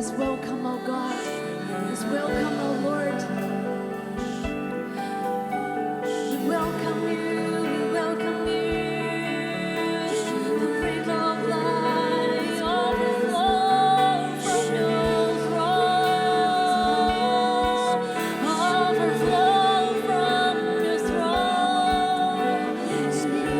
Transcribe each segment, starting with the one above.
is welcome, oh God. Is welcome, oh Lord. We welcome you. We welcome you. The river of life overflow from your throne. Overflow from your throne. There's a river.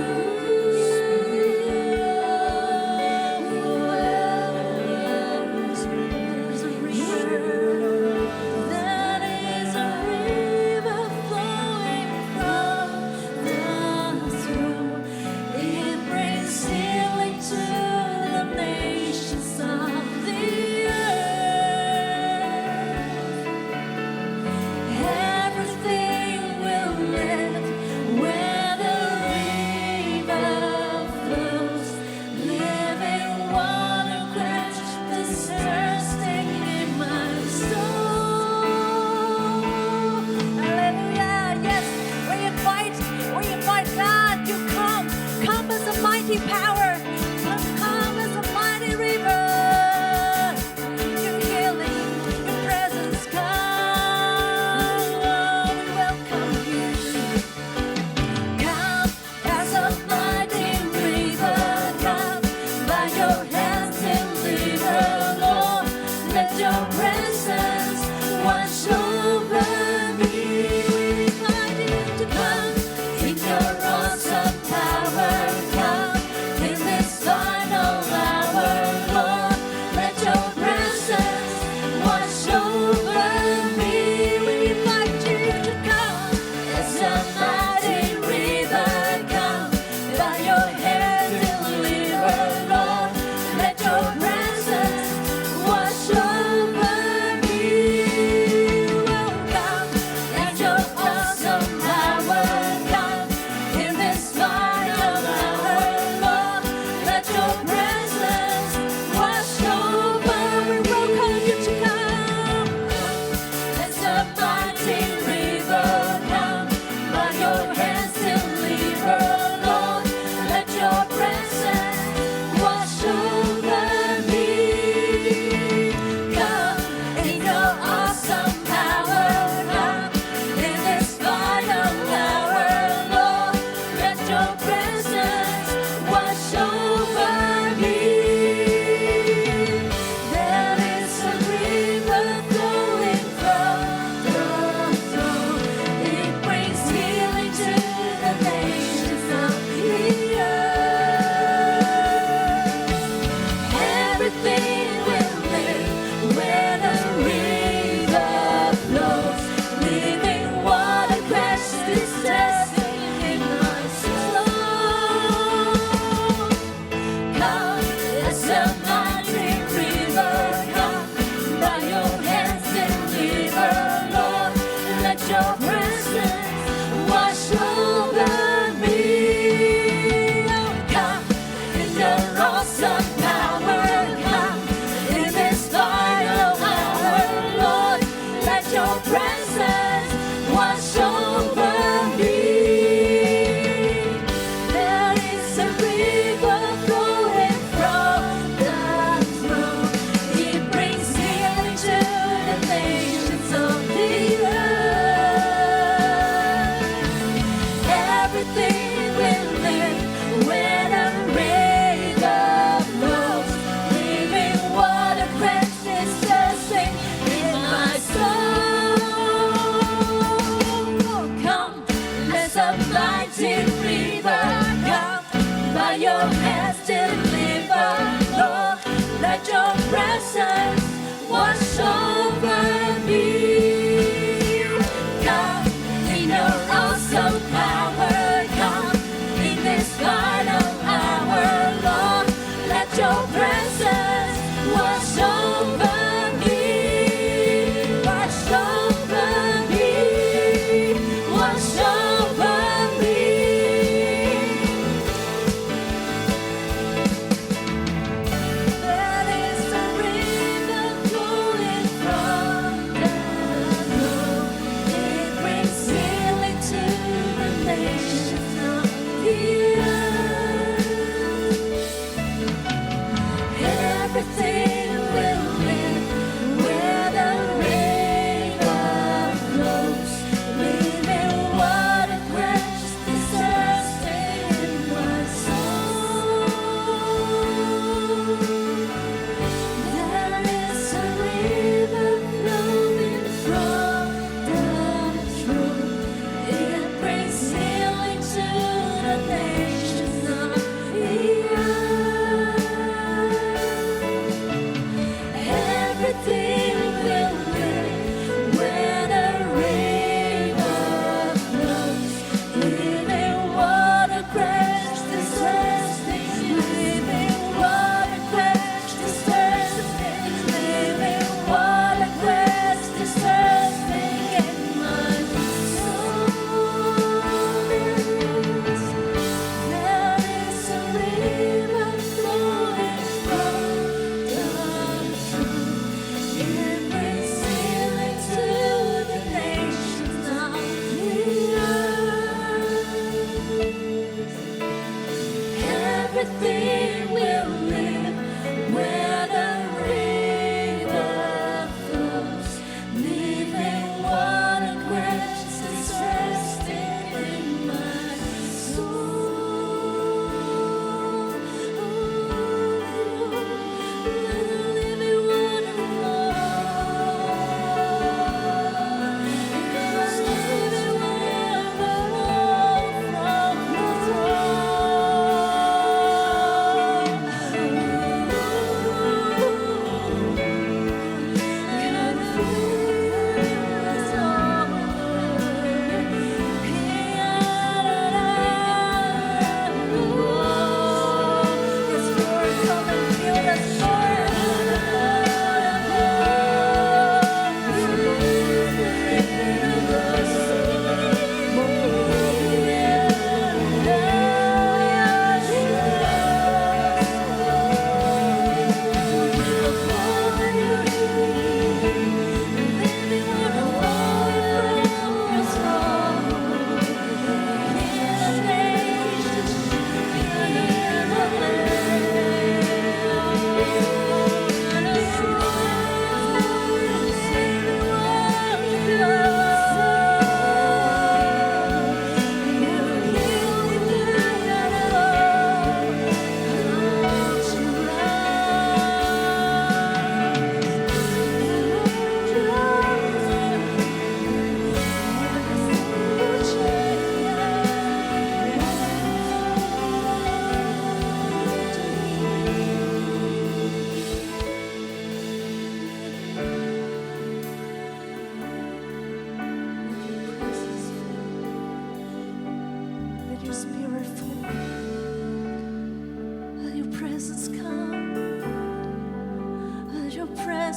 That is a river flowing from the throne. It brings healing to the nations of the earth. Everything will live where the river flows. Living water quench the thirsting in my soul. Hallelujah. Yes, we invite God to come as a mighty power, come as a mighty river. Your healing, your presence come. Oh, we welcome you. Come as a mighty river, come by your hands and river, Lord. Let your presence wash over me. We invite you to come in your awesome power, come in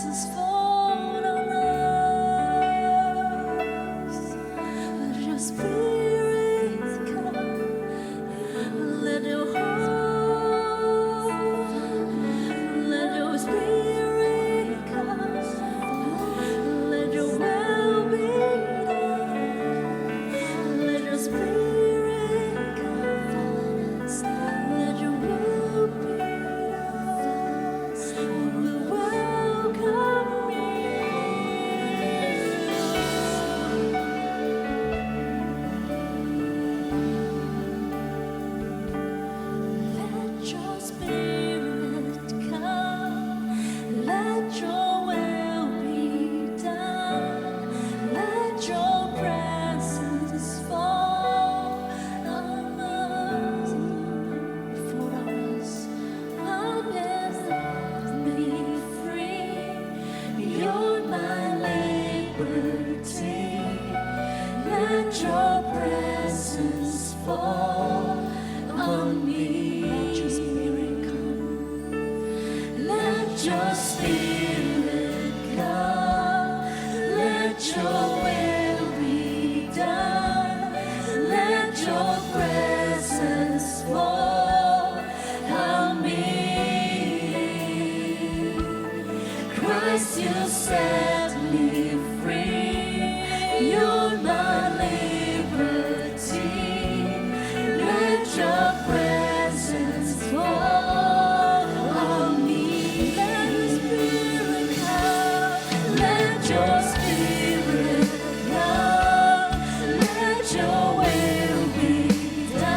presence fall on us. Let your spirit come. Let your heart, let your spirit come. Let your will be done. Let your spirit come. Let your will be done. We welcome you. Let your spirit come. Let your will be done. Let your presence fall on us. Fall on us. Amen. Set me free. You're my liberty. Let your presence fall on me. Let your spirit come. Let your spirit come. Let your will be done. Let your presence fall on me. Christ, you set me free. You're my liberty. Let your presence fall on me. Let your spirit come. Let your spirit come. Let your will be done.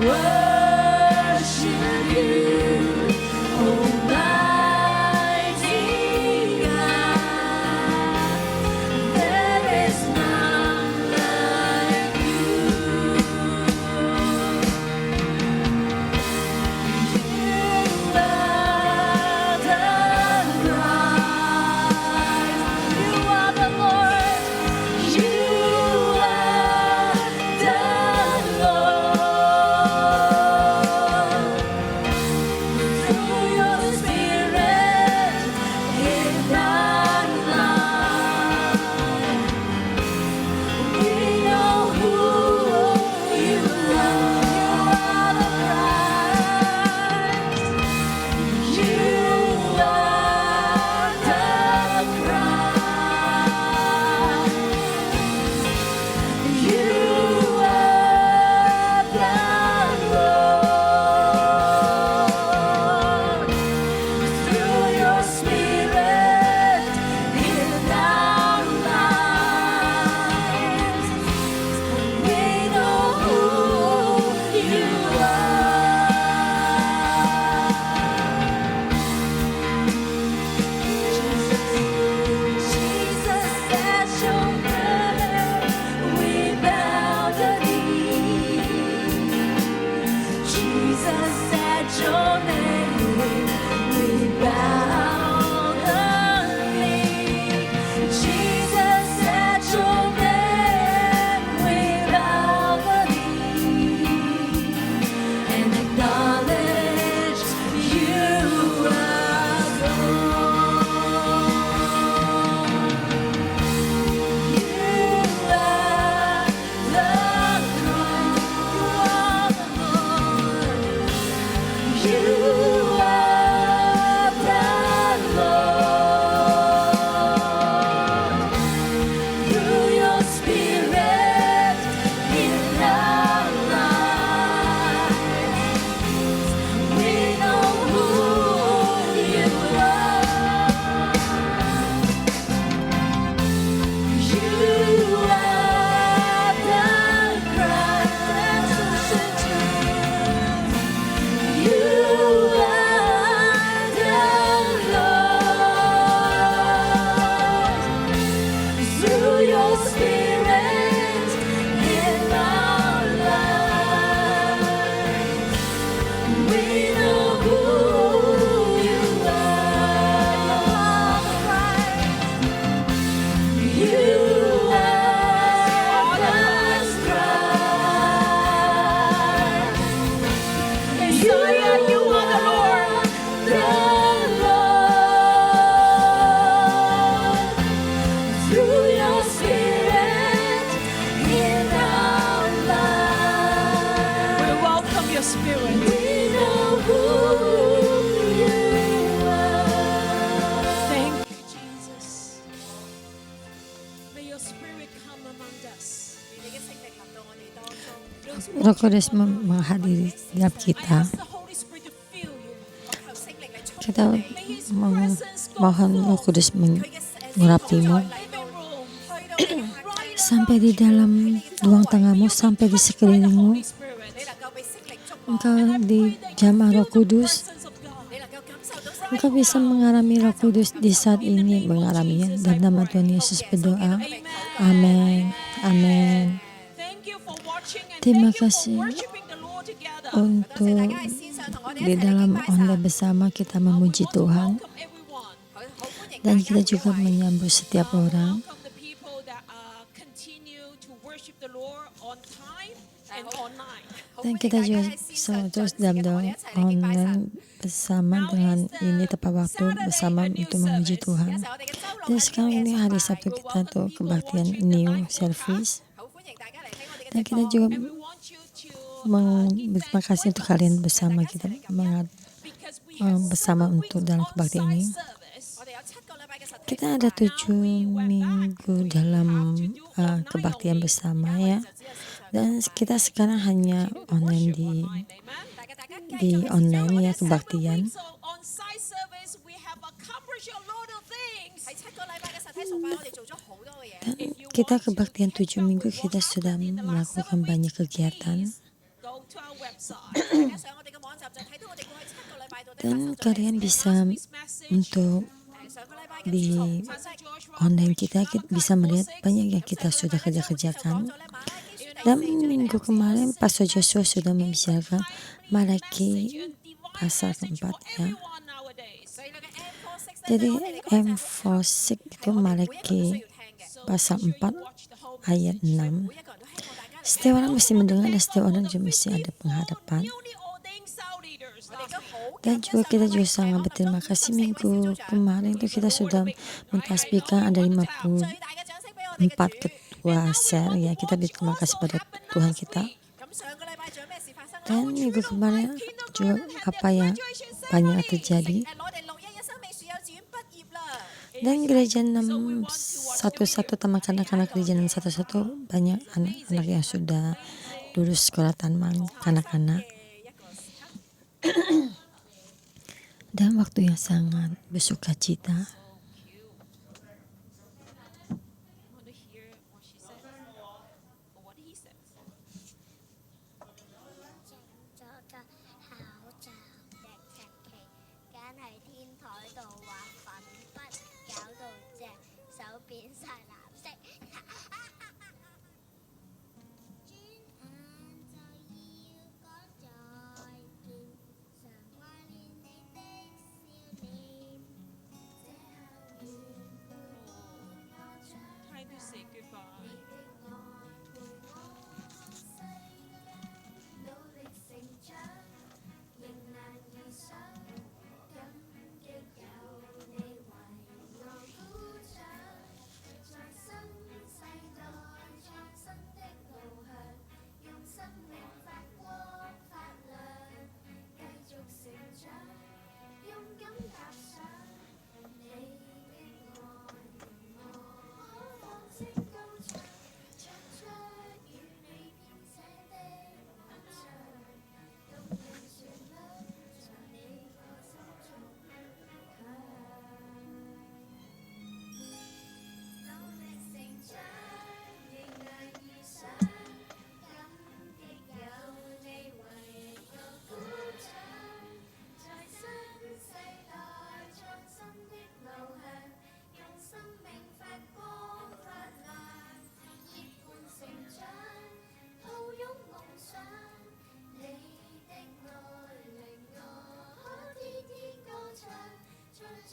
worship you, Almighty God. There is none like you. You are the Christ. You are the Lord. You are the Lord. Through your Spirit in our life, we know who you are. You are the Christ. You are the Christ. You are the Lord. Through your Spirit in our lives, we know who you Jesus, at your name we bow the knee. Jesus, at your name we bow the knee. Jesus, at your name we bow the knee and acknowledge you are God. You are the Christ. You are the Lord. You are the Lord. Through your Spirit in our lives, we know who you are. You are the Christ. You are the Lord. Through your Spirit in our lives, we know who you are. You are the Christ. Messiah, you are the Lord. The Lord. Through your Spirit in our lives, We welcome your spirit. we know who you are. Thank you, Jesus. May your spirit come among us. Roh Kudus menghadiri setiap kita. Ask the Holy Spirit to fill you. Kita May His presence go mohon Roh forth Kudus into mengurapimu your living room. Right sampai di dalam ruang tengahmu, sampai di sekelilingmu. Holy Spirit. Engkau di jamaah Roh Kudus, Presence of God. engkau bisa mengalami Roh Kudus di saat ini, mengalaminya. Dalam nama Tuhan Yesus berdoa. Amin. Amin. Thank you for watching and Terima thank you for kasih worshiping the Lord together. untuk di dalam online bersama kita memuji Tuhan, Welcome everyone. dan kita juga menyambut setiap orang. Welcome the people that continue to worship the Lord on time and online. Dan kita juga selalu terus dalam online bersama dengan ini tepat waktu bersama untuk memuji Tuhan. Dan sekarang ini hari Sabtu kita tuh kebaktian new service. Dan kita juga We want you to berterima kasih untuk kalian bersama kita because we bersama untuk dalam kebaktian ini. service. Kita ada 7 minggu dalam kebaktian bersama ya. Dan kita sekarang hanya online di online ya kebaktian. So on site service we have accomplished a lot of things. Dan kita kebaktian 7 minggu kita sudah melakukan banyak kegiatan. Go to our website. 上我哋嘅網站就睇到我哋過去7個禮拜到底發 Dan 生咗 kalian 咩事。 bisa untuk 上個禮拜嘅 di 節目分析 online kita bisa melihat banyak yang kita sudah kerjakan. Dan minggu kemarin Pastor Joshua sudah membicarakan Malaki pasal keempat ya. Everyone nowadays. Jadi M46 itu Malaki pasal 4 ayat 6. Setiap orang mesti mendengar dan setiap orang juga mesti ada penghadapan. Newly ordained cell leaders. Dan juga kita juga sangat berterima kasih minggu kemarin itu kita sudah mentasbihkan ada 54 ketua sel ya. Kita berterima kasih pada Tuhan kita. 咁上個禮拜仲有咩事發生？ Dan minggu kemarin juga apa yang banyak terjadi. 我哋611生命樹幼稚園畢業啦。 Dan gereja 611 Taman Kanak-kanak gereja 611 banyak anak-anak yang sudah lulus sekolah taman kanak-kanak. Dan waktu yang sangat bersuka cita. Want to hear what she said or what he said? 做個考就嘅神奇，梗係天台度畫粉筆，搞到隻手變晒藍色。轉眼就要講再見，常懷念你的笑臉。這校園陪我長， Time to say goodbye. 你的愛陪我世界努力成長，迎難而上，感激有你為我鼓掌，在新世代創新的路向，用生命發光發亮，繼續成長，勇敢踏上你的愛，令我可放聲高唱，唱出與你編寫的樂章，動人旋律在你我心中響。努力成長，迎難而上，感激有你為我鼓掌，在新世代創新的路向，用生命發光發亮，結伴成長，抱擁夢想，你的愛令我可天天高唱，唱出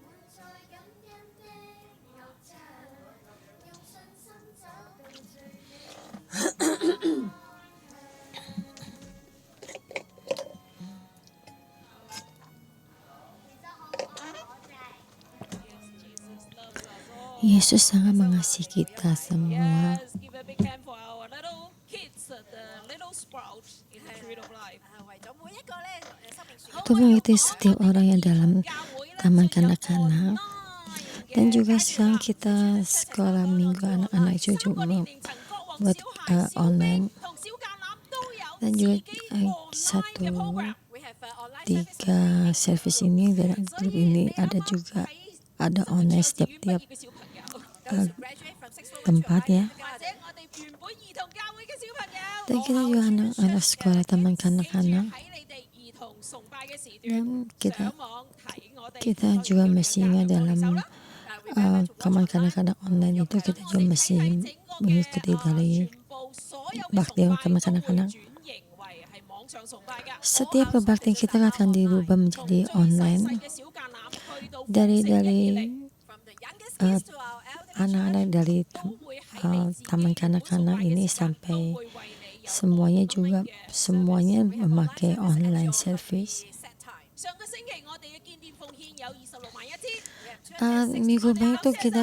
滿載感恩的樂章，用信心走到最美。 Yesus sangat mengasihi kita semua. Yes, give a big hand for our little kids, the little sprouts in the tree of life. 為咗每一個咧生命樹 Untuk mengikuti setiap orang yang dalam taman kanak-kanak. Dan juga sekarang kita sekolah minggu anak-anak juga buat online. Dan juga satu we have online 3 service ini dalam grup ini ada juga ada online setiap graduate from 6 tempat ya. 或者我哋原本兒童教會嘅小朋友， Dan kita juga anak-anak sekolah taman kanak-kanak. 喺你哋兒童崇拜嘅時段 Dan 上網睇我哋 kita juga mesti ingat dalam taman kanak-kanak online itu kita juga mesti mengikuti dari 全部所有嘅 bakti 崇拜 taman 都會 kanak-kanak. 轉型為係網上崇拜㗎。 Setiap kebaktian kita akan dirubah menjadi 細 online 嘅小橄欖去到 dari 4月 from the youngest kids to our elder anak-anak dari 都會喺你自己 taman kanak-kanak ini 崇拜嘅時間 sampai 都會為你有 semuanya juga semuanya memakai online service. set time. 上個星期我哋嘅建店奉獻有26萬一支， Minggu kemarin itu kita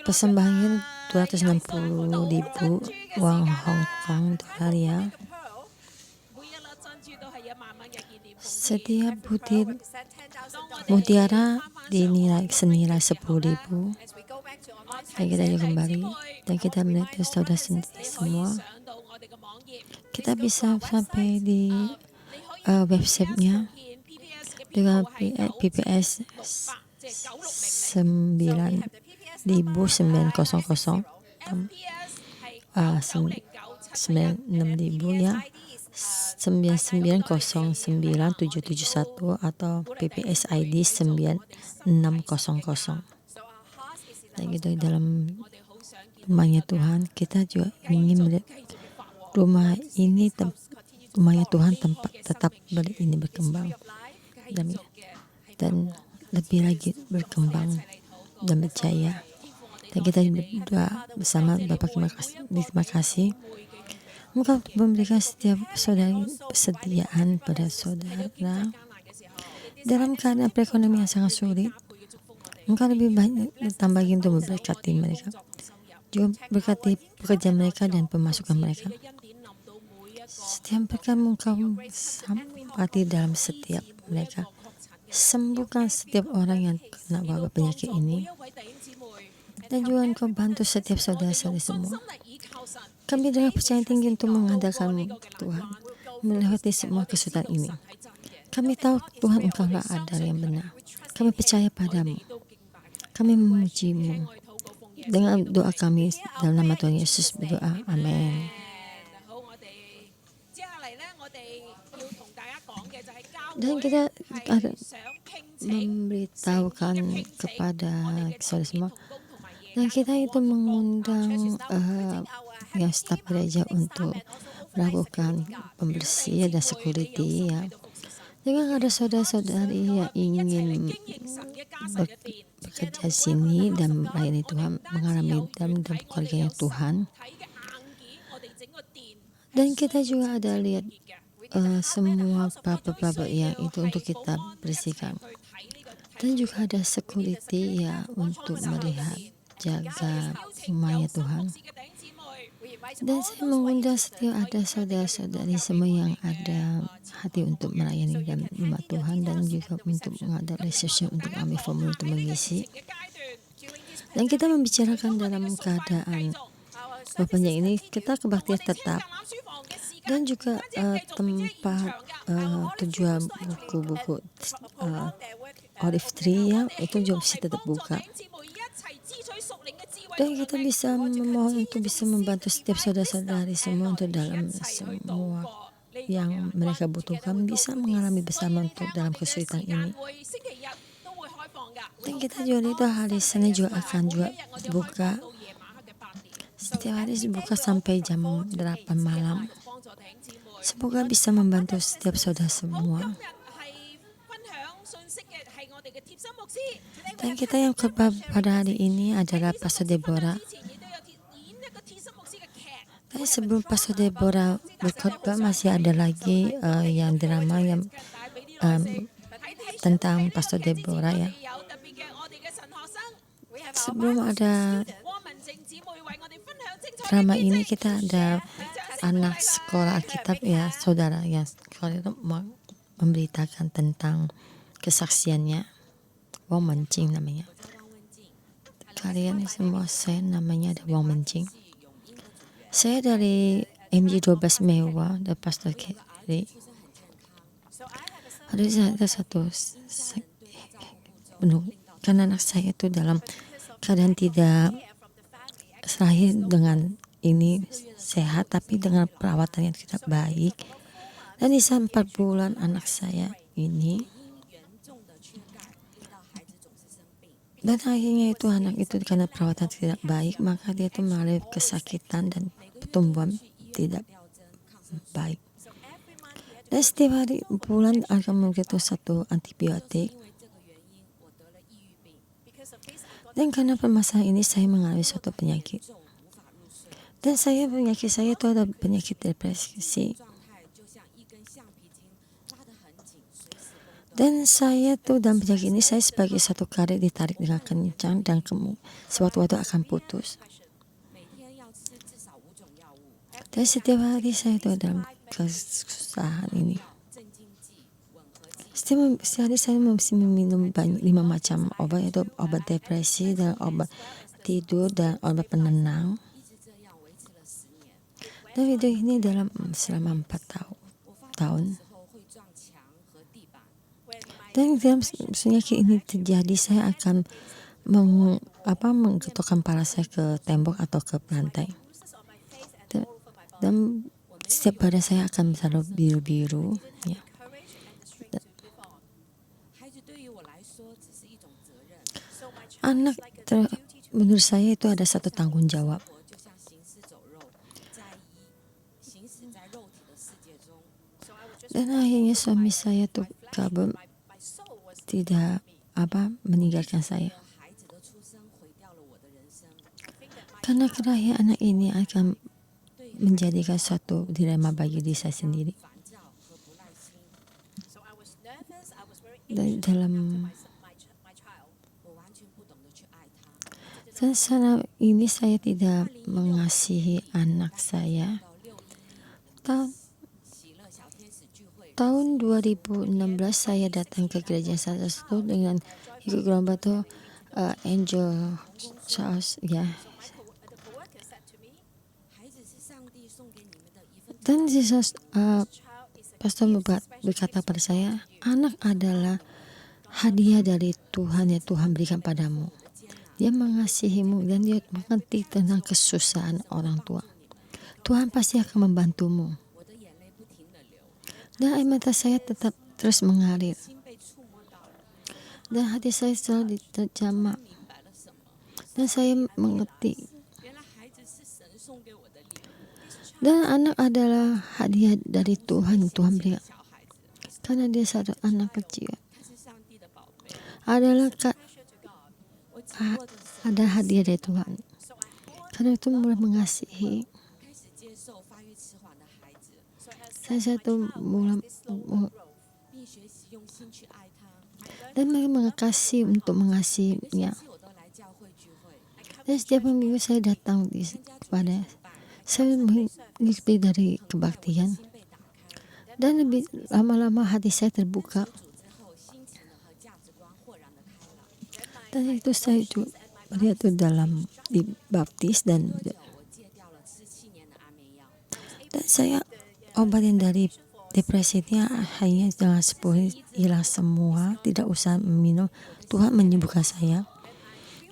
persembahannya 260.000 uang Hong Kong dolar ya. Pearl 每一粒珍珠都係1萬蚊嘅建店奉獻。 Setiap butir sent $10,000 mutiara senilai 10.000. as we go back to online Dan kita juga kembali dan kita melihat saudara sendiri 你可以 semua. 上到我哋嘅網頁， Kita bisa sampai di websitenya dengan PPS 9,900 9,900 6,000 ya. 99099771 atau PPS ID 9600. Dan gitu dalam rumahnya Tuhan, kita juga ingin melihat rumah ini rumahnya Tuhan tempat tetap ini berkembang dan lebih lagi berkembang dan berjaya. Dan kita berdoa bersama Bapak, terima kasih Engkau memberikan setiap saudari persediaan pada saudara dalam keadaan perekonomian yang sangat sulit. Engkau lebih banyak ditambahin untuk memberkati mereka, juga berkati pekerjaan mereka dan pemasukan mereka. Setiap berkat Engkau sampaikan dalam setiap mereka. Sembuhkan setiap orang yang kena wabah penyakit ini, dan juga Engkau bantu setiap saudara-saudari semua. Kami dengan percaya tinggi untuk mengandalkan Tuhan melewati semua kesulitan ini. Kami tahu Tuhan Engkaulah ada yang benar. Kami percaya padamu. Kami memuji-Mu. Dengan doa kami dalam nama Tuhan Yesus berdoa. Amin. Dan kita ada memberitahukan kepada saudara semua, dan kita itu mengundang yang staf gereja untuk melakukan pembersihan dan security ya. Jika ada saudara-saudari yang ingin bekerja di sini dan melayani Tuhan, mengalami dalam keluarganya Tuhan, dan kita juga ada lihat semua papa-papa yang itu untuk kita bersihkan, dan juga ada security ya untuk melihat jaga rumahnya Tuhan. Dan saya mengundang setiap ada saudara-saudari semua yang ada hati untuk melayani dalam rumah Tuhan, dan juga untuk mengadakan relationship untuk kami formulir untuk mengisi. Dan kita membicarakan dalam keadaan bapaknya ini, kita kebaktian tetap, dan juga tempat tujuan buku-buku Olive Tree ya, itu juga bisa tetap buka. Dan kita bisa memohon untuk bisa membantu setiap saudara-saudari semua untuk dalam semua yang mereka butuhkan, bisa mengalami bersama untuk dalam kesulitan ini. Dan kita juga itu hari Senin juga akan juga buka. Setiap hari buka sampai jam 8 malam. Semoga bisa membantu setiap saudara semua. Dan kita yang khotbah pada hari ini adalah Pastor Deborah. Dan sebelum Pastor Deborah berkhotbah, masih ada lagi yang drama yang tentang Pastor Deborah ya. Sebelum ada drama ini, kita ada anak sekolah Alkitab ya, saudara yang sekolah itu memberitakan tentang kesaksiannya. Wong Mencing namanya. Kalian semua, saya namanya ada Wong Mencing. Saya dari MG12 Mewah, dan Pastor Kelly. Ada satu karena anak saya itu dalam keadaan tidak lahir dengan ini sehat, tapi dengan perawatan yang tidak baik. Dan di 4 bulan anak saya ini, dan akhirnya itu anak itu karena perawatan tidak baik, maka dia itu mengalami kesakitan dan pertumbuhan tidak baik. Dan setiap hari bulan akan memberikan 1 antibiotik. Dan karena permasalahan ini saya mengalami suatu penyakit. Dan penyakit saya itu ada penyakit depresi. Dan saya tuh dalam penyakit ini, saya sebagai satu karet ditarik dengan kencang dan sewaktu-waktu akan putus. Dan setiap hari saya itu dalam kesusahan ini. Setiap hari saya mesti meminum 5 macam obat, yaitu obat depresi dan obat tidur dan obat penenang. Dan video ini selama 4 tahun. Dan dalam penyakit ini terjadi, saya akan menggetokkan kepala saya ke tembok atau ke lantai. Dan setiap badan saya akan selalu biru-biru, ya. courage and the strength to live on. 孩子对于我来说只是一种责任， So my child Anak is like a duty to menurut saya itu ada satu tanggung jawab. 生活就像行尸走肉，在行驶在肉体的世界中。 So I would just Dan akhirnya suami saya tuh flesh, kabur, my soul was tidak meninggalkan saya. 孩子的出生毁掉了我的人生。 Karena kelahiran anak ini akan menjadikan suatu dilema bagi diri saya sendiri. 烦躁和不耐心， so I was nervous, I was very Dan anxious dalam my child. 我完全不懂得去爱他。 dan selama ini saya tidak mengasihi anak saya. 到611 Tahun 喜乐小天使聚会， tahun 2016 saya datang ke gereja tersebut dengan ikut gelombang tuh Angel Charles, ya. The co-worker said to me, 孩子是上帝送给你们的一份 Dan Jesus, child is a Pastor berkata pada saya, anak adalah hadiah dari Tuhan yang Tuhan berikan padamu. Dia mengasihimu dan dia mengerti tentang kesusahan orang tua. Tuhan pasti akan membantumu. 我的眼泪不停地流， Dan air mata saya tetap terus mengalir. 心被触摸到了， Dan hati saya selalu terjamah. 明白了什么？ Dan saya mengerti. 原来孩子是神送给我的礼物。 Dan anak adalah hadiah dari Tuhan yang Tuhan berikan. 小孩子， Karena dia satu anak kecil. 他是上帝的宝贝。 Adalah 我紧握着神， ada hadiah dari Tuhan. so I hold Karena itu mulai mengasihi. 开始接受发育迟缓的孩子， so as Saya tuh mulai growth. 并学习用心去爱他。 dan mengasihi untuk mengasihinya. 每次我都来教会聚会， Dan setiap minggu saya datang kepada saya mengikuti dari kebaktian 心被打开。 dan lebih lama-lama hati saya terbuka 主之后，心情和价值观豁然的开朗。 dan itu saya juga melihat itu dalam dibaptis dan 我戒掉了吃7年的安眠药。 saya obatin dari depresi ini hanya dengan 10 hilang semua, tidak usah minum. Tuhan menyembuhkan saya.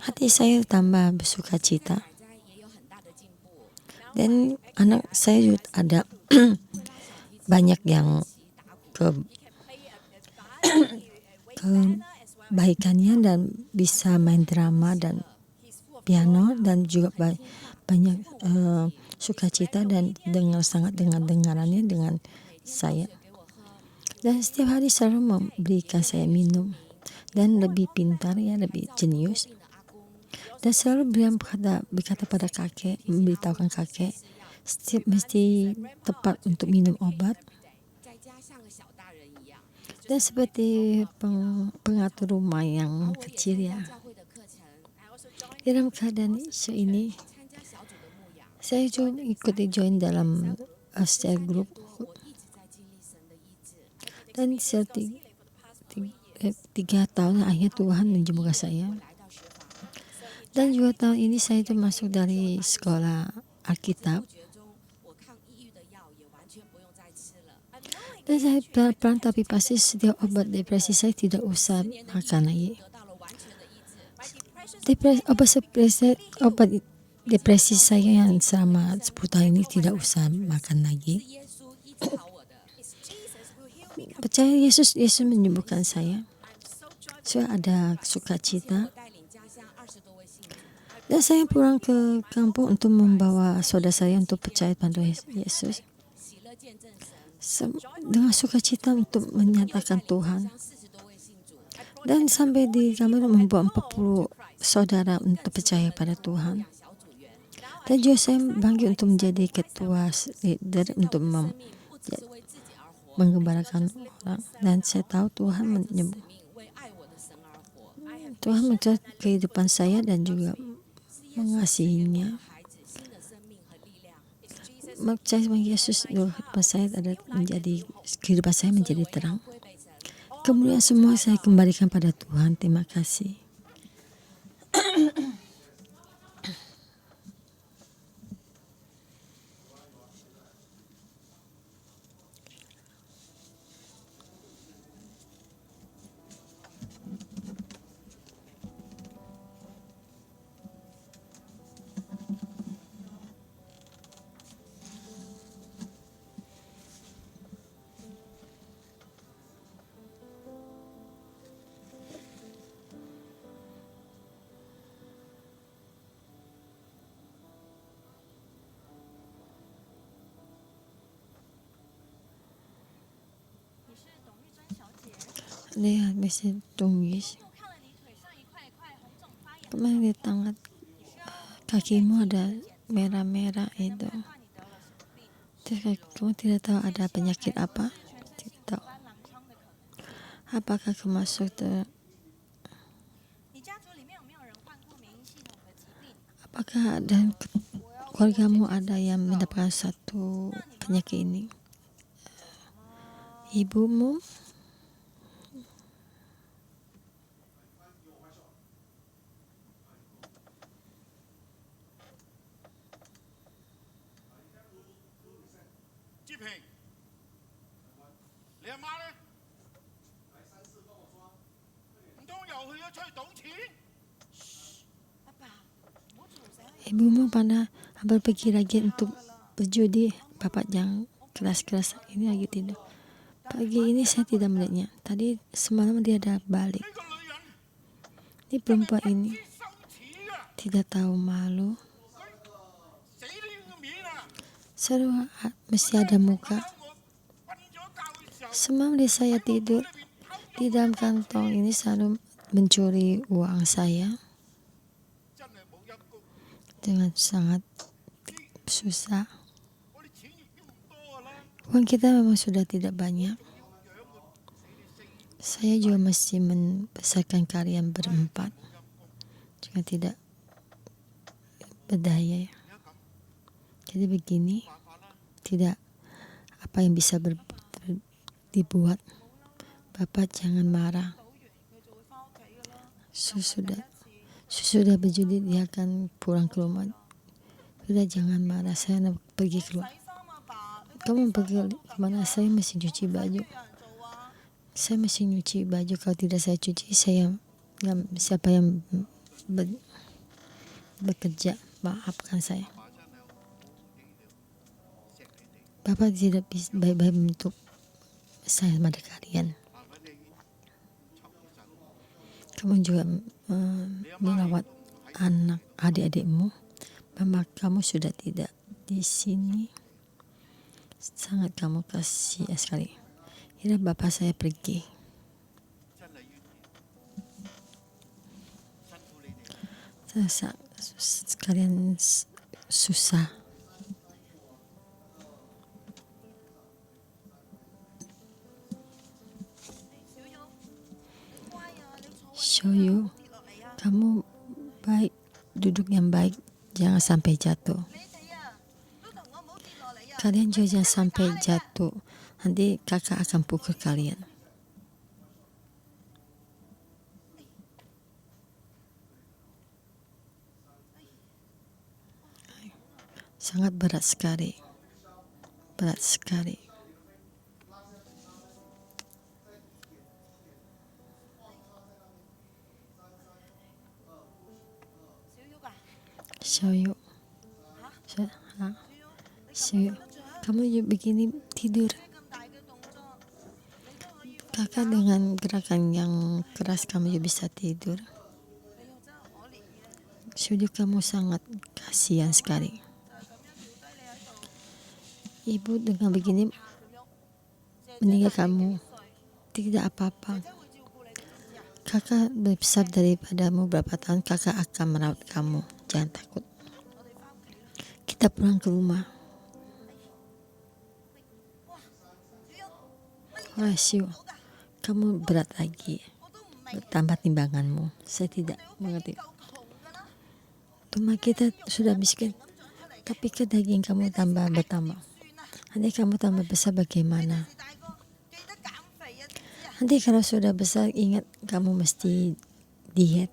Hati saya tambah bersuka cita 仔也有很大的进步， dan anak saya juga ada banyak yang kebaikannya dan bisa main drama dan piano dan juga banyak sukacita dan sangat dengarannya dengan saya. Dan setiap hari selalu memberikan saya minum dan lebih pintar, ya, lebih jenius. 病的阿公 Dan selalu berkata pada kakek, memberitahukan kakek setiap mesti tepat untuk minum obat. 在家像个小大人一样。 Dan seperti pengatur rumah yang kecil, ya. 教会的课程， Dalam keadaan ini, 参加小组的牧养， saya juga ikuti join dalam cell group 我一直在经历神的医治。 dan setiap 3 tahun akhirnya Tuhan menyembuhkan saya. 来到学房， Dan juga tahun ini saya itu masuk dari sekolah Alkitab 觉中我抗抑郁的药也完全不用再吃了。 dan saya pelan tapi pasti setiap obat depresi saya tidak usah makan lagi. 得到了完全的医治。 Obat depresi saya yang selama 10 tahun ini tidak usah makan lagi. 耶稣医治好我的， Percaya Yesus menyembuhkan saya. Saya ada sukacita 带领家乡20多位信徒， dan saya pulang ke kampung untuk membawa saudara saya untuk percaya pada Yesus. 喜乐见证神， Dengan sukacita untuk menyatakan Tuhan. 40多位信主， Dan sampai di kami membawa 40 saudara untuk percaya pada Tuhan. 小组员， Dan juga saya bangkit untuk menjadi ketua leader untuk 不只是为自己而活， menggembalakan orang. Dan saya tahu Tuhan 使命为爱我的神而活。 Tuhan mencatat kehidupan saya dan juga mengasihinya. 孩子新的生命和力量， Percaya sama Yesus, kehidupan saya kehidupan saya menjadi terang. 归给神。 Kemudian semua saya kembalikan pada Tuhan. Terima kasih. Lihat masih tumis. Kemarin di tangan kakimu ada merah-merah itu. Terus kamu tidak tahu ada penyakit apa? Tidak tahu. Apakah kamu masuk apakah dan keluargamu ada yang mendapatkan satu penyakit ini? Ibumu? Ibumu pernah pergi lagi untuk berjudi? Bapak yang keras-keras ini lagi tidur. Pagi ini saya tidak melihatnya. Tadi semalam dia ada balik. Ini perempuan ini tidak tahu malu. Selalu mesti ada muka. Semalam saya tidur di dalam kantong ini selalu mencuri uang saya dengan sangat susah. Uang kita memang sudah tidak banyak. Saya juga mesti membesarkan kalian berempat. Juga tidak berdaya. Jadi begini, tidak apa yang bisa dibuat. Bapak jangan marah. Sudah berjudi dia akan pulang ke rumah. Sudah jangan marah, saya nak pergi keluar. Kamu pergi kemana? Saya masih cuci baju. Saya masih nyuci baju. Kalau tidak saya cuci, siapa yang bekerja? Maafkan saya. Bapak tidak bisa baik-baik untuk saya pada kalian. Kamu juga merawat anak adik-adikmu. Mama kamu sudah tidak di sini. Sangat kamu kasih sekali. Kira bapak saya pergi. Kalian susah. Shoyu, kamu baik, duduk yang baik, jangan sampai jatuh. Kalian juga jangan sampai jatuh. Nanti kakak akan pukul kalian. Sangat berat sekali. Berat sekali. Shoyu. Shoyu. Kamu juga begini tidur. Kakak dengan gerakan yang keras kamu juga bisa tidur. Shoyu, kamu sangat kasihan sekali. Ibu dengan begini meninggal kamu. Tidak apa-apa. Kakak lebih besar daripadamu berapa tahun. Kakak akan merawat kamu. Jangan takut. Kita pulang ke rumah. Shoyu, kamu berat lagi. Bertambah timbanganmu. Saya tidak mengerti. Rumah kita sudah miskin. Tapi ke daging kamu bertambah. Nanti kamu tambah besar bagaimana? Nanti kalau sudah besar ingat kamu mesti diet.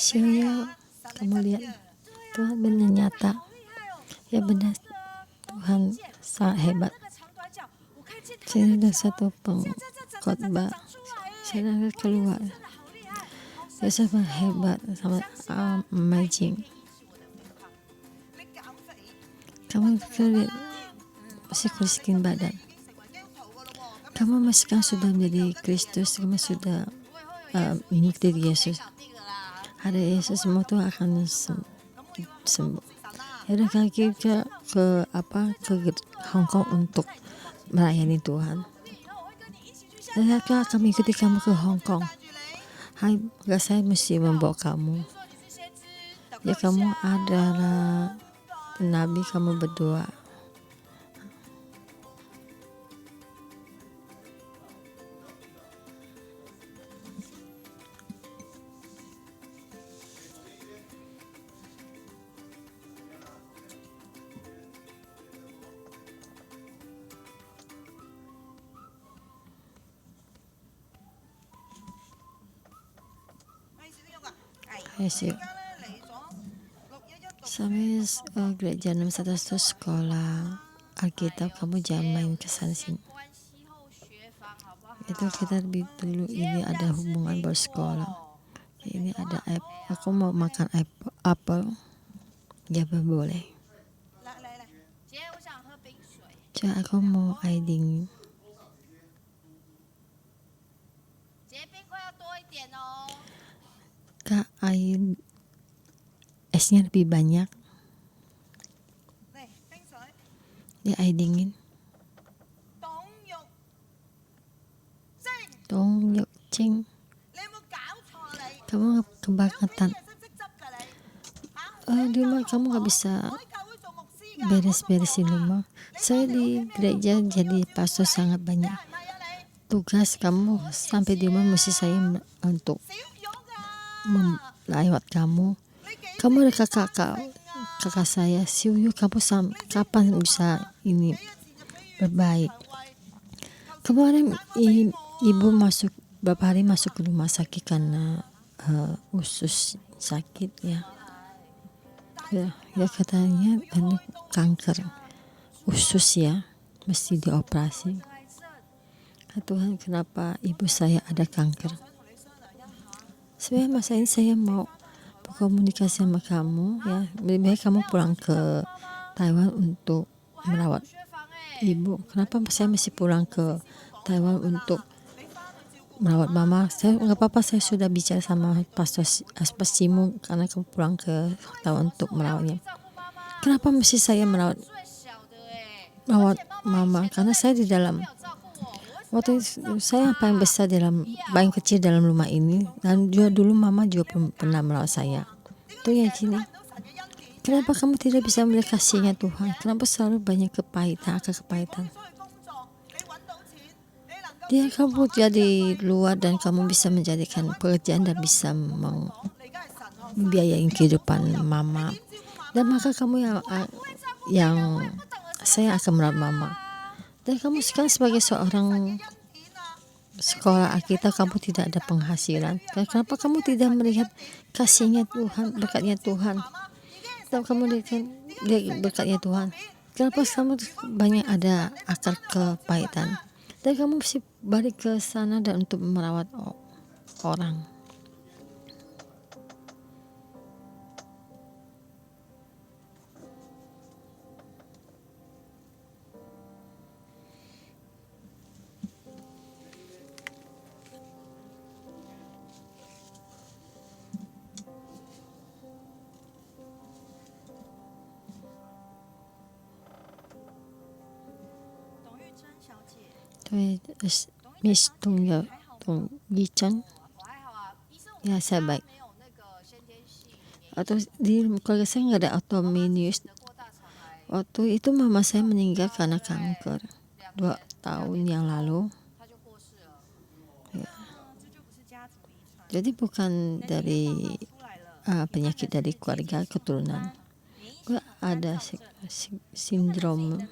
Sioyo, kamu lihat Tuhan benar nyata. Ya benar, Tuhan sangat hebat. Saya ada satu pengkhotbah, saya ada keluar. Dia sangat hebat, sangat amazing. Kamu lihat masih kuriskin badan. Kamu masih kan sudah menjadi Kristus, kamu sudah mengikuti Yesus. Ada Yesus, semua itu akan sembuh. Ya udah kita ke Hong Kong untuk melayani Tuhan. Dan aku akan mengikuti kamu ke Hong Kong. Enggak, saya mesti membawa kamu. Ya kamu adalah nabi, kamu berdoa. Yesus. Sampai gereja 611 sekolah Alkitab, kamu jangan main kesan sini. Itu kita lebih dulu, ini ada hubungan bersekolah. Ini ada aku mau makan apel. Ya boleh. Cak, aku mau air dingin. Kak, air esnya lebih banyak. Ini air dingin. Tong Yok Ching. Kamu kebangetan. Di rumah kamu gak bisa beres-beresin rumah. Saya di gereja jadi pastor sangat banyak tugas. Kamu sampai di rumah mesti saya untuk melawat kamu. Kamu ada kakak saya, Siuyu, kamu kapan bisa ini berbaik? Kemarin ibu masuk beberapa hari masuk ke rumah sakit karena usus sakit ya. Ya katanya kanker usus ya, mesti dioperasi. Tuhan, kenapa ibu saya ada kanker? Sebenarnya masa ini saya mau berkomunikasi sama kamu ya. Lebih baik kamu pulang ke Taiwan untuk merawat ibu. Kenapa saya mesti pulang ke Taiwan untuk merawat mama? Saya nggak apa-apa, saya sudah bicara sama Pastor Simu karena kamu pulang ke Taiwan untuk merawatnya. Kenapa mesti saya merawat mama? Karena saya di dalam waktu saya paling besar paling kecil dalam rumah ini, dan juga dulu mama juga pernah merawat saya. Itu ya sini. Kenapa kamu tidak bisa melihat kasihnya Tuhan? Kenapa selalu banyak kepahitan? Dia kamu jadi luar dan kamu bisa menjadikan pekerjaan dan bisa membiayai kehidupan mama. Dan maka kamu yang saya akan merawat mama. Dan kamu sekarang sebagai seorang sekolah Alkitab, kamu tidak ada penghasilan. Dan kenapa kamu tidak melihat kasihnya Tuhan, berkatnya Tuhan? Dan kamu lihat berkatnya Tuhan. Kenapa kamu banyak ada akar kepahitan? Dan kamu mesti balik ke sana dan untuk merawat orang. Miss Tung Yi-Chen, ya saya baik. Atau di keluarga saya nggak ada autoimmune. Waktu itu mama saya meninggal karena kanker 2 tahun yang lalu. Ya. Jadi bukan dari penyakit dari keluarga keturunan. Gue ada sindrom.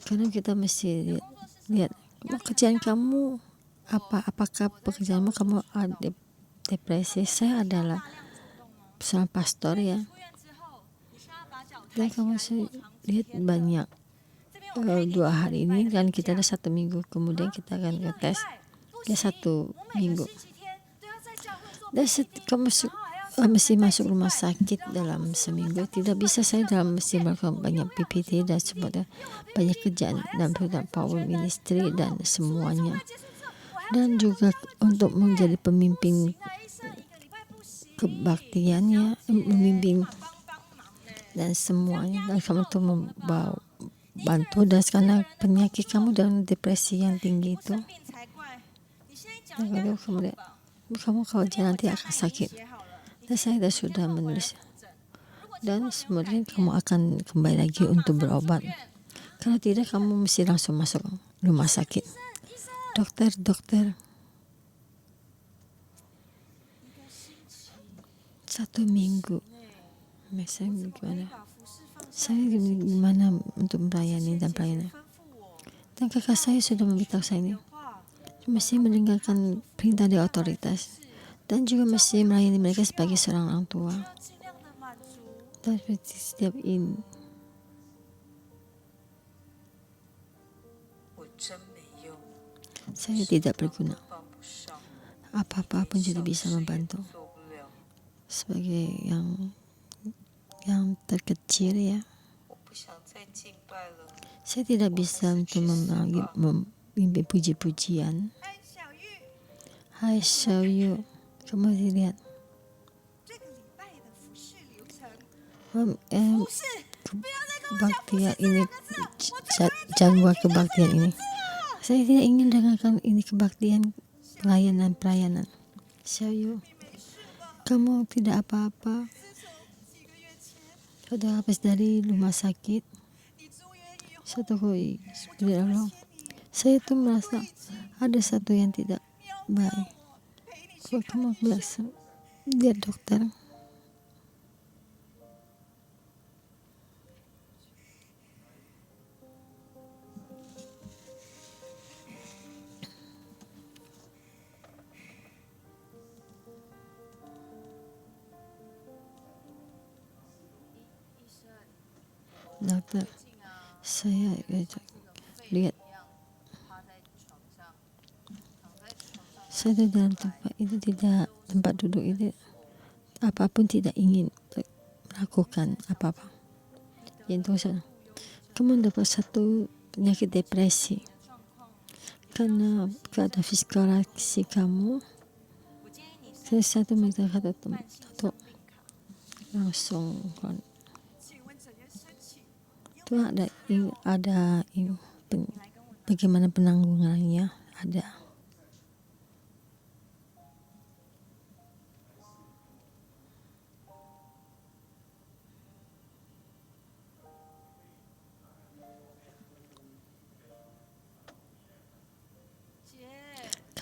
Karena kita mesti lihat pekerjaan kamu apakah pekerjaanmu kamu ada depresi. Saya adalah seorang pastor ya, dan kamu lihat banyak 2 hari ini kan kita ada 1 minggu, kemudian kita akan ngetes ya 1 minggu, dan kamu mesti masuk rumah sakit dalam seminggu. Tidak bisa saya dalam mesti melakukan banyak PPT dan sebagainya, banyak kerjaan dan program Power Ministry dan semuanya, dan juga untuk menjadi pemimpin kebaktiannya, memimpin dan semuanya, dan kamu tuh membawa bantu, dan karena penyakit kamu dan depresi yang tinggi itu, dan kamu kalau jalan nanti akan sakit, dan saya sudah menulis, dan kemudian kamu akan kembali lagi untuk berobat. Kalau tidak kamu mesti langsung masuk rumah sakit. Dokter 1 minggu. Saya gimana untuk melayani dan pelayanan. Dan kakak saya sudah memberitahu saya ini, mesti mendengarkan perintah dari otoritas, dan juga mesti melayani mereka sebagai seorang orang tua. Dan setiap ini, saya tidak berguna. Apa-apa pun tidak bisa membantu. Sebagai yang terkecil ya, saya tidak bisa untuk memimpin puji-pujian. Hai Xiaoyu, kamu lihat kebaktian ini, jangwa kebaktian ini. Saya tidak ingin dengarkan ini kebaktian pelayanan. Xiaoyu, kamu tidak apa-apa. Sudah habis dari rumah sakit. Saya tuh merasa ada satu yang tidak baik. Kalau kamu biasa lihat dokter. Dokter, saya lihat saya di dalam tempat itu, tidak tempat duduk itu, apapun tidak ingin melakukan apa-apa. Yang itu kamu dapat satu penyakit depresi karena keadaan psikologis kamu. Saya satu minta kata atau langsung itu ada bagaimana penanggungannya ada.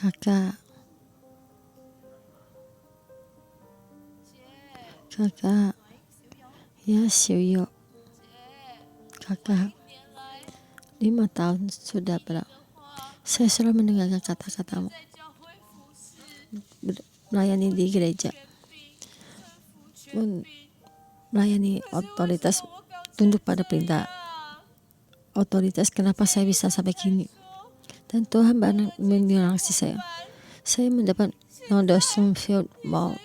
Kakak ya Xiuyo, kakak 5 tahun sudah saya selalu mendengarkan kata-katamu melayani di gereja, melayani otoritas, tunduk pada perintah otoritas. Kenapa saya bisa sampai kini? Dan Tuhan menyerangsi saya. Saya mendapat nodosum field mau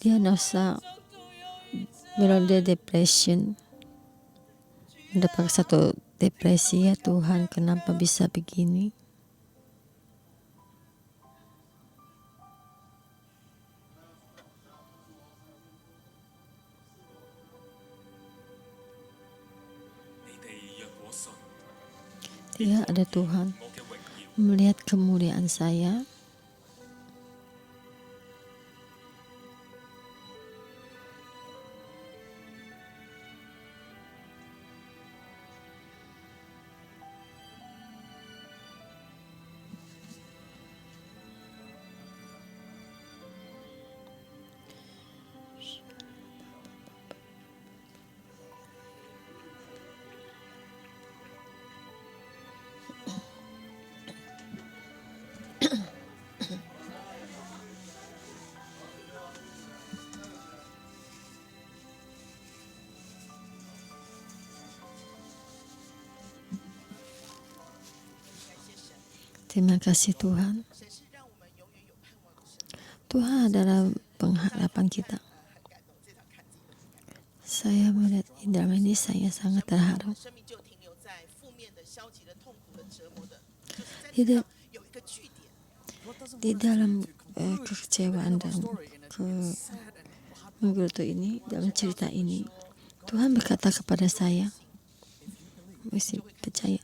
diagnosa mild depression, mendapat satu depresi. Ya Tuhan, kenapa bisa begini? Dia ada Tuhan melihat kemuliaan saya. Terima kasih Tuhan. Tuhan adalah pengharapan kita. Saya melihat drama ini, saya sangat terharu. Di dalam kekecewaan dan menggerutu ini, dalam cerita ini, Tuhan berkata kepada saya, mesti percaya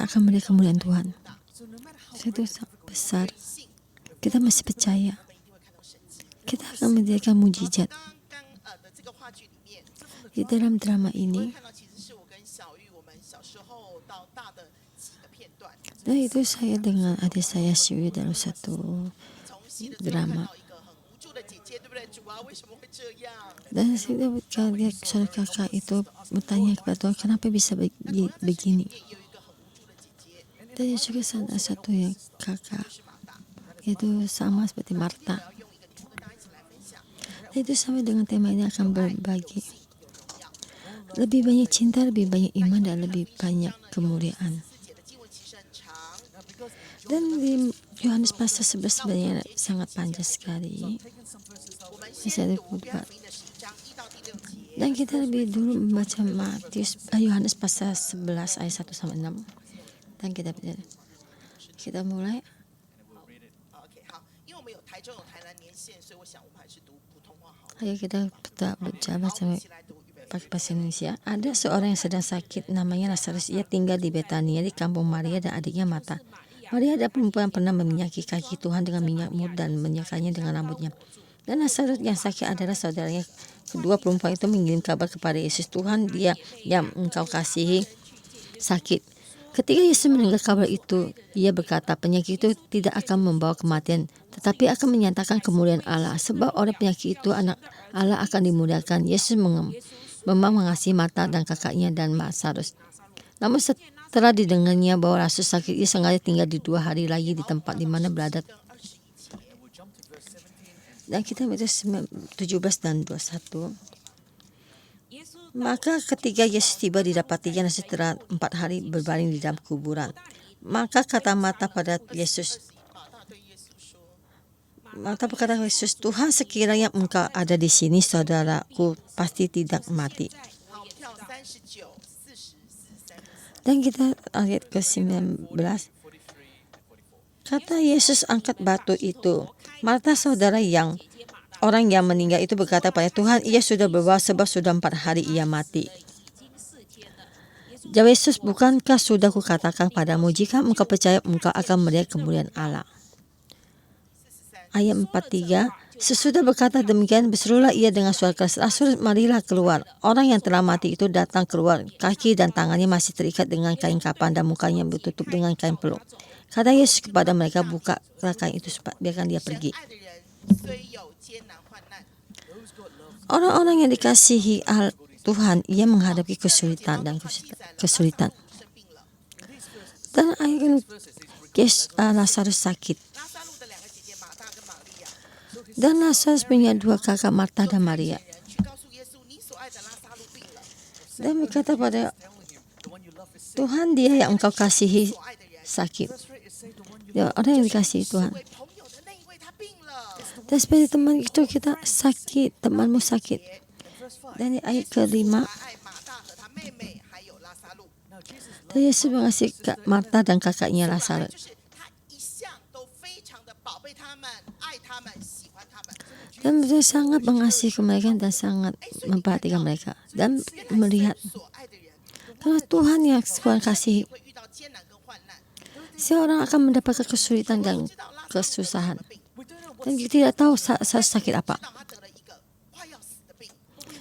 akan melihat kemuliaan Tuhan. Itu sangat besar. Kita masih percaya. Kita akan mendirikan mujizat. Di dalam drama ini, dan itu saya dengan adik saya Xiu dalam satu drama. Dan saya lihat saudara kakak itu bertanya kepada Tuhan, kenapa bisa begini? Dan juga ada satu yang kakak, itu sama seperti Marta. Dan itu sama dengan tema ini akan berbagi. Lebih banyak cinta, lebih banyak iman, dan lebih banyak kemuliaan. Dan di Yohanes pasal 11 sebenarnya sangat panjang sekali. Dan kita lebih dulu membaca Yohanes pasal 11 ayat 1-6. Dan kita mulai. Ayo kita baca pakai bahasa Indonesia. Ada seorang yang sedang sakit, namanya Lazarus. Ia tinggal di Betania, di kampung Maria dan adiknya Marta. Maria adalah perempuan yang pernah meminyaki kaki Tuhan dengan minyak mur dan menyakanya dengan rambutnya. Dan Lazarus yang sakit adalah saudaranya. Kedua perempuan itu mengirim kabar kepada Yesus, Tuhan, dia yang engkau kasihi sakit. Ketika Yesus mendengar kabar itu, ia berkata, penyakit itu tidak akan membawa kematian, tetapi akan menyatakan kemuliaan Allah. Sebab oleh penyakit itu anak Allah akan dimuliakan. Yesus memang mengasihi Marta dan kakaknya dan Lazarus. Namun setelah didengarnya bahwa Lazarus sakit, ia sengaja tinggal di 2 hari lagi di tempat di mana berada. Dan kita baca 17 dan 21. Maka ketika Yesus tiba, didapatinya setelah 4 hari berbaring di dalam kuburan. Maka kata Marta pada Yesus, Tuhan, sekiranya engkau ada di sini, saudaraku pasti tidak mati. Dan kita ayat ke-19. Kata Yesus, angkat batu itu. Marta, saudara orang yang meninggal itu berkata pada Tuhan, ia sudah berbawa sebab sudah 4 hari ia mati. Jawab Yesus, bukankah sudah kukatakan padamu, jika engkau percaya, engkau akan melihat kemuliaan Allah. Ayat 43, sesudah berkata demikian, berserulah ia dengan suara keras, Lazarus, marilah keluar. Orang yang telah mati itu datang keluar, kaki dan tangannya masih terikat dengan kain kapan dan mukanya bertutup dengan kain peluk. Kata Yesus kepada mereka, bukalah kain itu, biarkan dia pergi. Orang-orang yang dikasihi Tuhan, ia menghadapi kesulitan. Dan akhirnya Lazarus sakit. Dan Lazarus punya 2 kakak, Marta dan Maria. Dan berkata pada Tuhan, dia yang engkau kasihi sakit. Ya, orang yang dikasihi Tuhan. Dan seperti teman itu kita sakit, temanmu sakit. Dan ayat ke-5. Dan Yesus mengasihi Marta dan kakaknya Lazarus. Dan dia sangat mengasihi mereka dan sangat memperhatikan mereka. Dan melihat. Karena Tuhan yang Tuhan kasihi. Seorang akan mendapatkan kesulitan dan kesusahan. Dan kita tidak tahu sakit apa.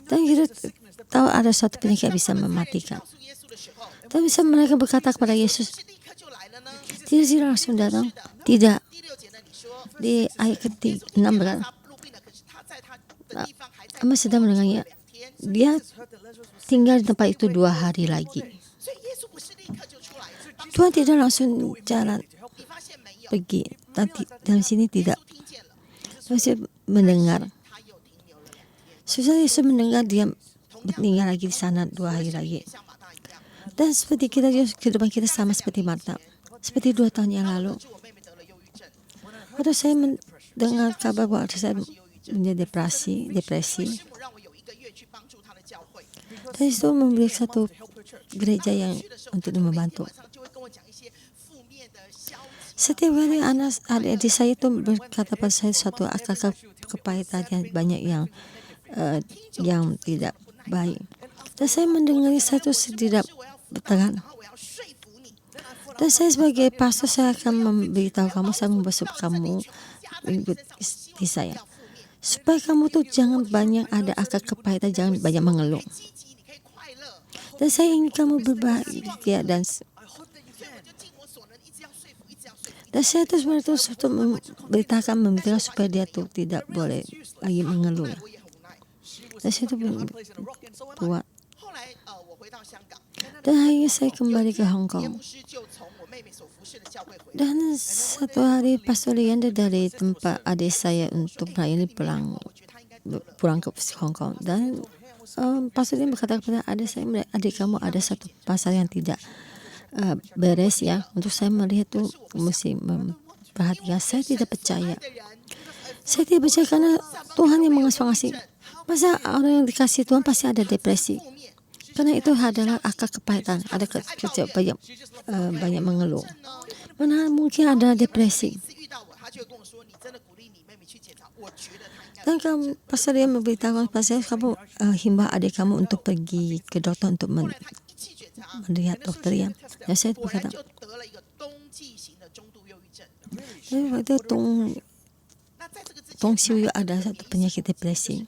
Dan kita tahu ada suatu penyakit yang bisa mematikan. Dan bisa mereka berkata kepada Yesus, tidak langsung datang. Tidak. Di ayat ke-6 berkata, Amba sedang mendengarnya. Dia tinggal di tempat itu 2 hari lagi. Tuhan tidak langsung jalan pergi. Dalam sini tidak. Masih mendengar. Susah Yesus mendengar, dia tinggal lagi di sana 2 hari lagi. Dan seperti kita, kehidupan kita sama seperti Marta. Seperti 2 tahun yang lalu, waktu saya mendengar kabar bahwa saya menjadi depresi, dan itu memberi satu gereja yang untuk membantu. Setiap hari adik saya itu berkata pada saya suatu akal kepahitan yang banyak yang tidak baik. Dan saya mendengar saya itu tidak bertahan. Dan saya sebagai pastor, saya akan memberitahu kamu, saya membesuk kamu ikuti saya, supaya kamu tuh jangan banyak ada akal kepahitan, jangan banyak mengeluh. Dan saya ingin kamu berbahagia dan saya terus menerus untuk memberitakan supaya dia tuh tidak boleh lagi mengeluh. Dan saya itu buat. Dan akhirnya saya kembali ke Hong Kong. Dan satu hari Pastor Leander dari tempat adik saya untuk melayani pulang ke Hong Kong. Dan Pastor Leander berkata kepada adik saya, adik kamu ada satu pasal yang tidak beres ya. Untuk saya melihat itu mesti memperhatikan. Saya tidak percaya. Saya tidak percaya karena Tuhan yang mengasihi. Masa orang yang dikasih Tuhan pasti ada depresi? Karena itu adalah akal kepahitan, ada banyak mengeluh. Mana mungkin ada depresi? Dan kamu pasal dia memberitahu pasal kamu himbau adik kamu untuk pergi ke dokter untuk melihat dokter ya. Dan saya berkata, waktu Tong Siu ada satu penyakit depresi.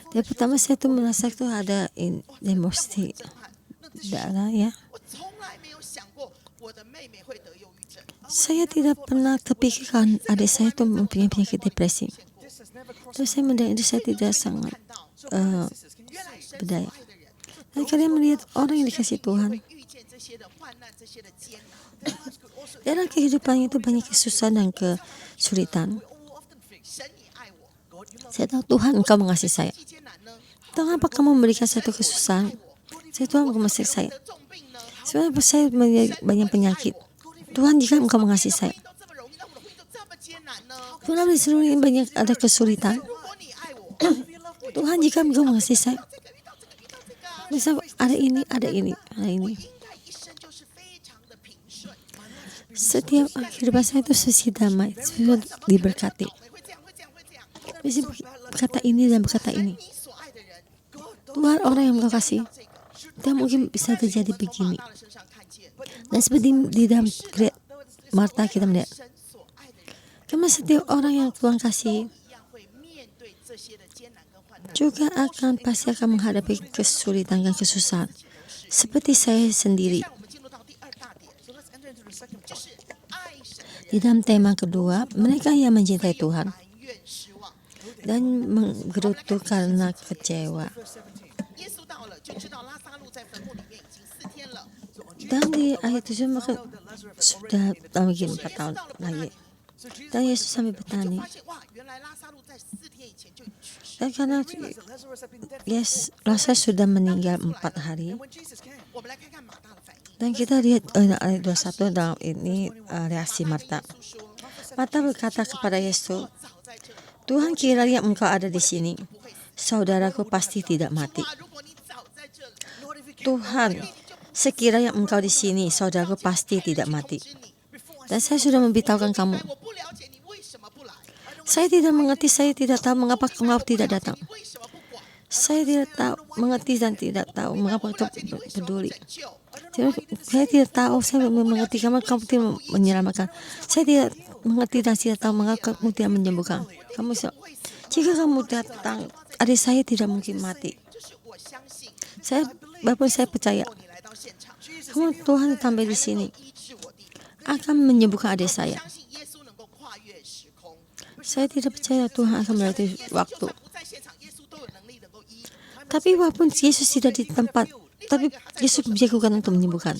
Dan pertama saya tuh merasa itu ada emosi darah ya. Saya tidak pernah terpikirkan adik saya itu mempunyai penyakit depresi. Terus saya mendengar itu saya tidak sangat berdaya. Dan kalian melihat orang yang dikasih Tuhan, dalam kehidupannya itu banyak kesusahan dan kesulitan. Saya tahu Tuhan Engkau mengasihi saya. Tuhan, apa kamu memberikan satu kesusahan? Tuhan mengasihi saya. Sebenarnya saya banyak penyakit. Tuhan, jika Engkau mengasihi saya, Tuhan, di seluruh ini banyak ada kesulitan. Tuhan, jika Engkau mengasihi saya, bisa ada ini. Setiap kehidupan saya itu sesi damai, diberkati. Bisa berkata ini dan berkata ini. Tuhan, orang yang Engkau kasih, tidak mungkin bisa terjadi begini. Dan seperti di dalam Marta kita melihat, karena setiap orang yang Tuhan kasih juga pasti akan menghadapi kesulitan dan kesusahan. Seperti saya sendiri. Di dalam tema kedua, mereka yang mencintai Tuhan dan menggerutu karena kecewa. Dan di ayat 7 maka sudah mungkin 4 tahun lagi. Dan Yesus sampai bertanya. Dan karena Lazarus sudah meninggal 4 hari. Dan kita lihat ayat 21 dalam ini reaksi Marta. Marta berkata kepada Yesus, Tuhan, kiranya Engkau ada di sini, saudaraku pasti tidak mati. Tuhan, sekiranya Engkau di sini, saudaraku pasti tidak mati. Dan saya sudah memberitahukan kamu. Saya tidak mengerti, saya tidak tahu mengapa Engkau tidak datang. Saya tidak tahu mengerti dan tidak tahu mengapa Engkau peduli. Saya tidak tahu, saya mengerti kamu tidak menyelamatkan. Saya tidak mengerti dan tidak tahu mengapa kamu tidak menyembuhkan. Jika kamu datang, adik saya tidak mungkin mati. Walaupun saya percaya, Tuhan tambah di sini akan menyembuhkan adik saya. Saya tidak percaya Tuhan akan melalui waktu. Tapi walaupun Yesus tidak di tempat, tapi Yesus menjagokan untuk menyembuhkan.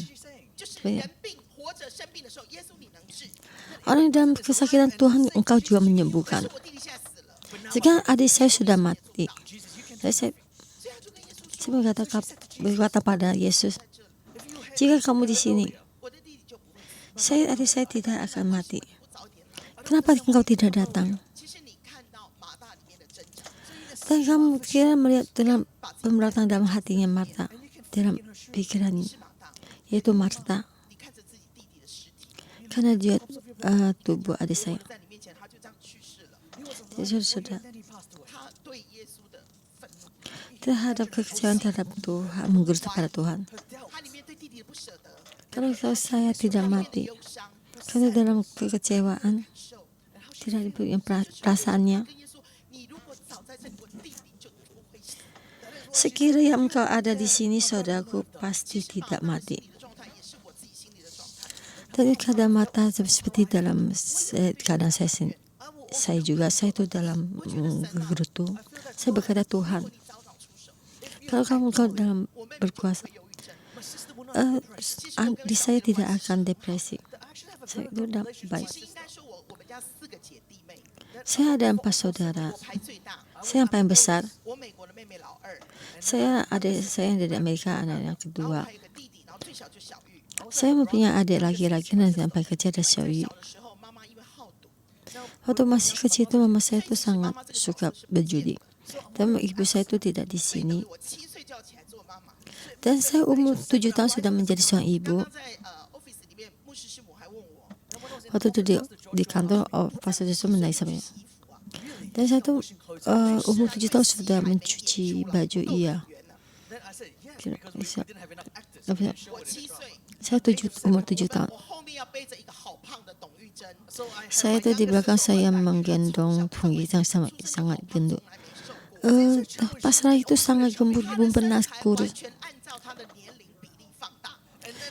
Orang dalam kesakitan Tuhan, Engkau juga menyembuhkan. Sekarang adik saya sudah mati. Saya berkata pada Yesus, jika kamu di sini, adik saya tidak akan mati. Kenapa engkau tidak datang? Dan kamu kira melihat dalam pemberontakan dalam hatinya Marta, dalam pikirannya, yaitu Marta, karena dia tubuh adik saya. Sudah terhadap kekecewaan terhadap Tuhan, menggurus kepada Tuhan. Kalau saya tidak mati, karena dalam kekecewaan tidak dipunya perasaannya. Sekiranya engkau ada di sini, saudaraku, pasti tidak mati. Tapi kadang mata seperti dalam keadaan saya juga, saya itu dalam gerutu. Saya berkata, Tuhan, kalau engkau dalam berkuasa, di saya tidak akan depresi. Saya itu sudah baik. Saya ada 4 saudara. Saya yang paling besar. Saya yang dari Amerika, anak yang kedua. Saya mempunyai adik laki-laki dan yang paling kecil ada Xiaoyu. Waktu masih kecil itu mama saya itu sangat suka berjudi. Dan ibu saya itu tidak di sini. Dan saya umur 7 tahun sudah menjadi seorang ibu. Waktu itu di kantor pastor itu menaik saya. Dan saya tuh umur 7 tahun sudah mencuci baju. Iya. Saya umur 7 tahun. Saya itu di belakang saya menggendong Tunggi yang sangat gendut. Pasrah itu sangat gembut, belum pernah kurus.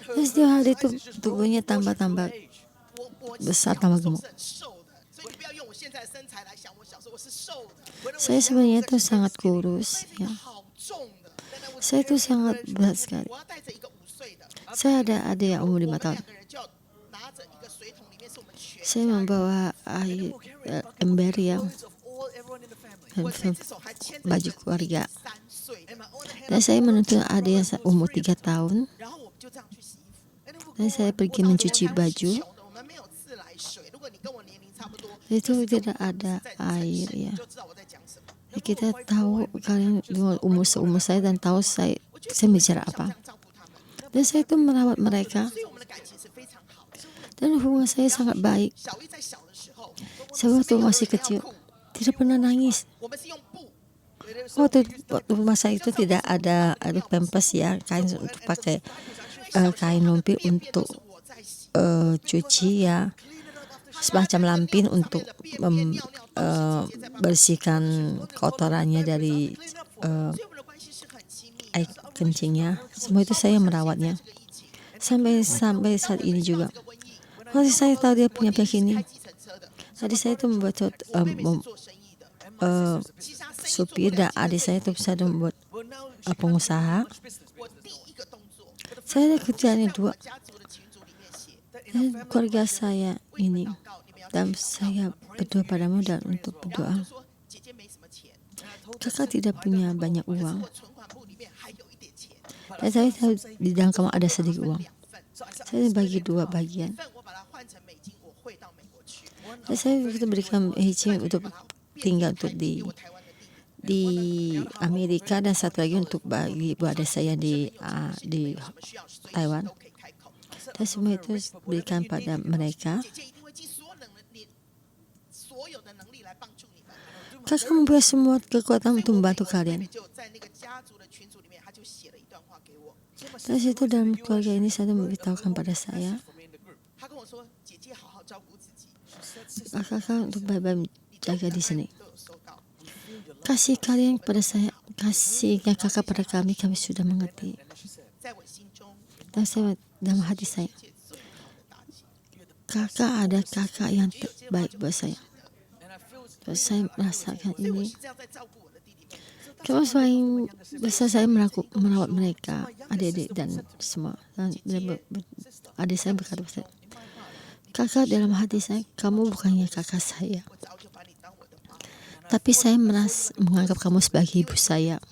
Dan setiap hari itu tubuhnya tambah besar, tambah gemuk. Saya sebenarnya itu sangat kurus, ya. Saya itu sangat berat sekali. Saya ada adik yang umur 5 tahun. Saya membawa air ember yang baju keluarga. Dan saya menuntun adik yang umur 3 tahun. Dan saya pergi mencuci baju. Itu tidak ada air, ya. Kita tahu kalian umur seumur saya dan tahu saya bicara apa. Dan saya itu merawat mereka. Dan hubungan saya sangat baik. Saya waktu masih kecil tidak pernah nangis. Waktu masa itu tidak ada pampers, ya, kain untuk pakai kain lumpur untuk cuci, ya, semacam lampin untuk bersihkan kotorannya dari air kencingnya. Semua itu saya merawatnya sampai saat ini juga. Waktu saya tahu dia punya penyakit ini, adik saya itu membuat supir, dan adik saya itu bisa membuat pengusaha. Saya ada kerjaannya 2. Dan keluarga saya ini, dan saya berdoa padamu dan untuk berdoa. Kakak tidak punya banyak uang. Dan saya tahu di dalam kamar ada sedikit uang. Saya bagi 2 bagian. Dan saya berikan hijau untuk tinggal untuk di Amerika, dan satu lagi untuk bagi ibu adik saya di Taiwan. Dan semua itu berikan pada mereka. Kakak mempunyai semua kekuatan untuk membantu kalian. Dan situ dalam keluarga ini saya memberitahukan pada saya, kakak untuk baik-baik jaga di sini. Kasih kalian kepada saya, kasihnya kakak pada kami sudah mengerti. Dan saya dalam hati saya, kakak ada kakak yang terbaik buat saya. Dan saya merasakan ini. Cuma selain besar saya merawat mereka, adik-adik dan semua. Dan adik saya berkata pada saya, kakak dalam hati saya, kamu bukannya kakak saya. Tapi saya menganggap kamu sebagai ibu saya.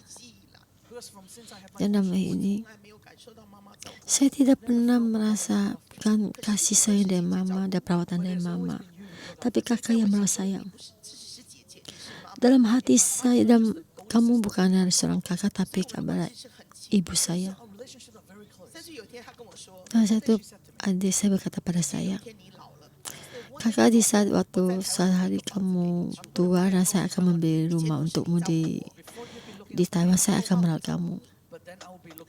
Dan dalam ini, saya tidak pernah merasakan kasih sayang dari mama dan perawatan dari mama. Tapi kakak yang merawat saya. Dalam hati saya, kamu bukan dari seorang kakak, tapi kepada ibu saya. Dan satu adik saya berkata pada saya, kakak, di saat hari kamu tua dan saya akan membeli rumah untukmu di Taiwan, saya akan merawat kamu,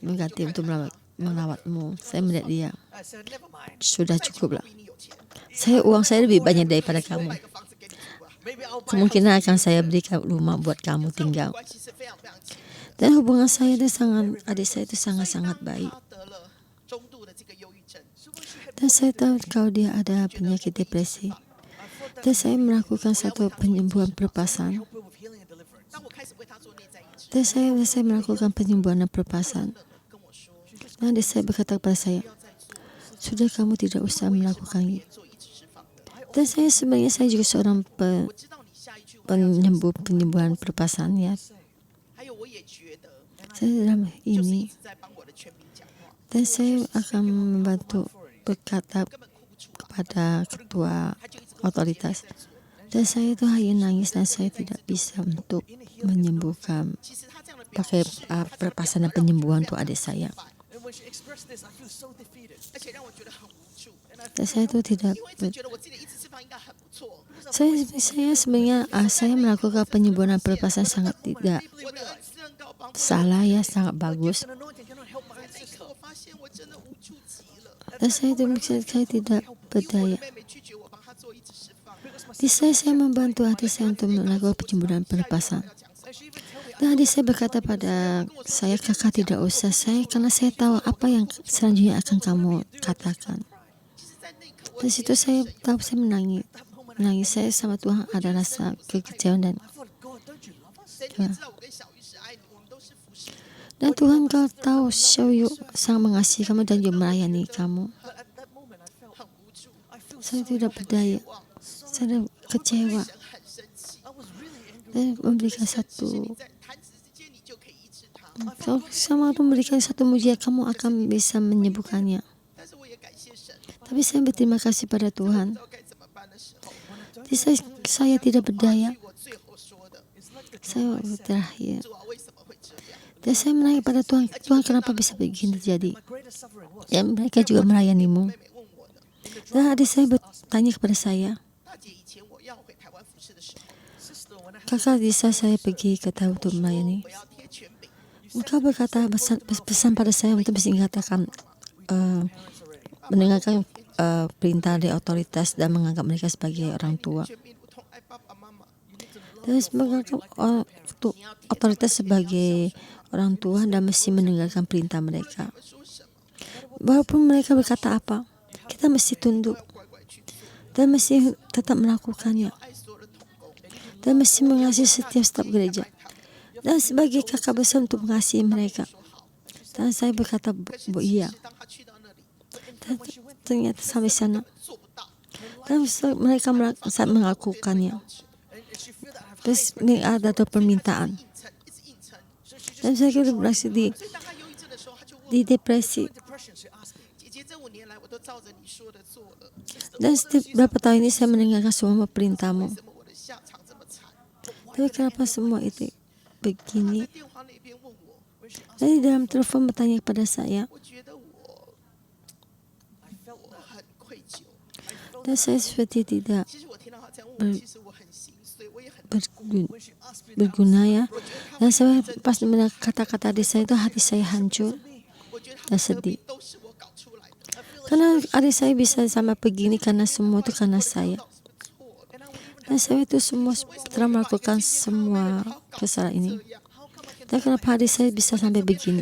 mengganti untuk merawatmu. Saya melihat dia, sudah cukup lah. Uang saya lebih banyak daripada kamu. Kemungkinan akan saya berikan rumah buat kamu tinggal. Dan hubungan saya dengan adik saya itu sangat-sangat baik. Dan saya tahu kalau dia ada penyakit depresi. Dan saya melakukan satu penyembuhan perpasan. Dan saya melakukan penyembuhan dan perpasan. Dan adik saya berkata kepada saya, sudah kamu tidak usah melakukan itu. Dan sebenarnya saya juga seorang penyembuhan perpasan, ya. Saya dalam ini, dan saya akan membantu berkata kepada ketua otoritas. Dan saya itu hanya nangis dan saya tidak bisa untuk menyembuhkan pakai perpasan dan penyembuhan untuk adik saya. Dan saya itu tidak saya sebenarnya saya melakukan penyembuhan dan perpasan sangat tidak salah, ya, sangat bagus. Dan saya tidak berdaya. Di saya membantu adik saya untuk melakukan penyembuhan perpasan. Dan adik saya berkata pada saya, kakak tidak usah, karena saya tahu apa yang selanjutnya akan kamu katakan. Di situ saya tahu saya menangis. Saya sama Tuhan ada rasa kekecewaan dan Tuhan kau tahu Xiaoyu sangat mengasihi kamu dan juga melayani kamu. Saya tidak berdaya. Saya kecewa. Dan memberikan kalau sama itu memberikan satu mujizat, kamu akan bisa menyembuhkannya. Tapi saya berterima kasih pada Tuhan. Saya tidak berdaya. Saya terakhir. Dan saya menanya pada Tuhan, Tuhan kenapa bisa begini terjadi? Dan mereka juga melayanimu. Dan adik saya bertanya kepada saya, kakak, bisa saya pergi ke Taiwan untuk melayani? Engkau berkata pesan pada saya untuk bisa mengatakan mendengarkan perintah dari otoritas dan menganggap mereka sebagai orang tua. Dan menganggap otoritas sebagai orang tua dan mesti mendengarkan perintah mereka. Walaupun mereka berkata apa, kita mesti tunduk dan mesti tetap melakukannya. Dan mesti mengasihi setiap gereja. Dan sebagai kakak besar untuk mengasihi mereka. Dan saya berkata, iya. Dan ternyata sampai sana. Dan mereka melakukannya. Terus ini ada permintaan. Dan saya kira berhasil di depresi. Dan setiap berapa tahun ini saya mendengarkan semua perintahmu. Tapi kenapa semua itu begini? Dan di dalam telepon bertanya kepada saya. Dan saya seperti tidak berguna, ya. Dan saya pas mendengar kata-kata adik saya itu hati saya hancur dan sedih. Karena adik saya bisa sama begini karena semua itu karena saya. Dan saya itu semua telah melakukan semua kesalahan ini. Dan kenapa adik saya bisa sampai begini?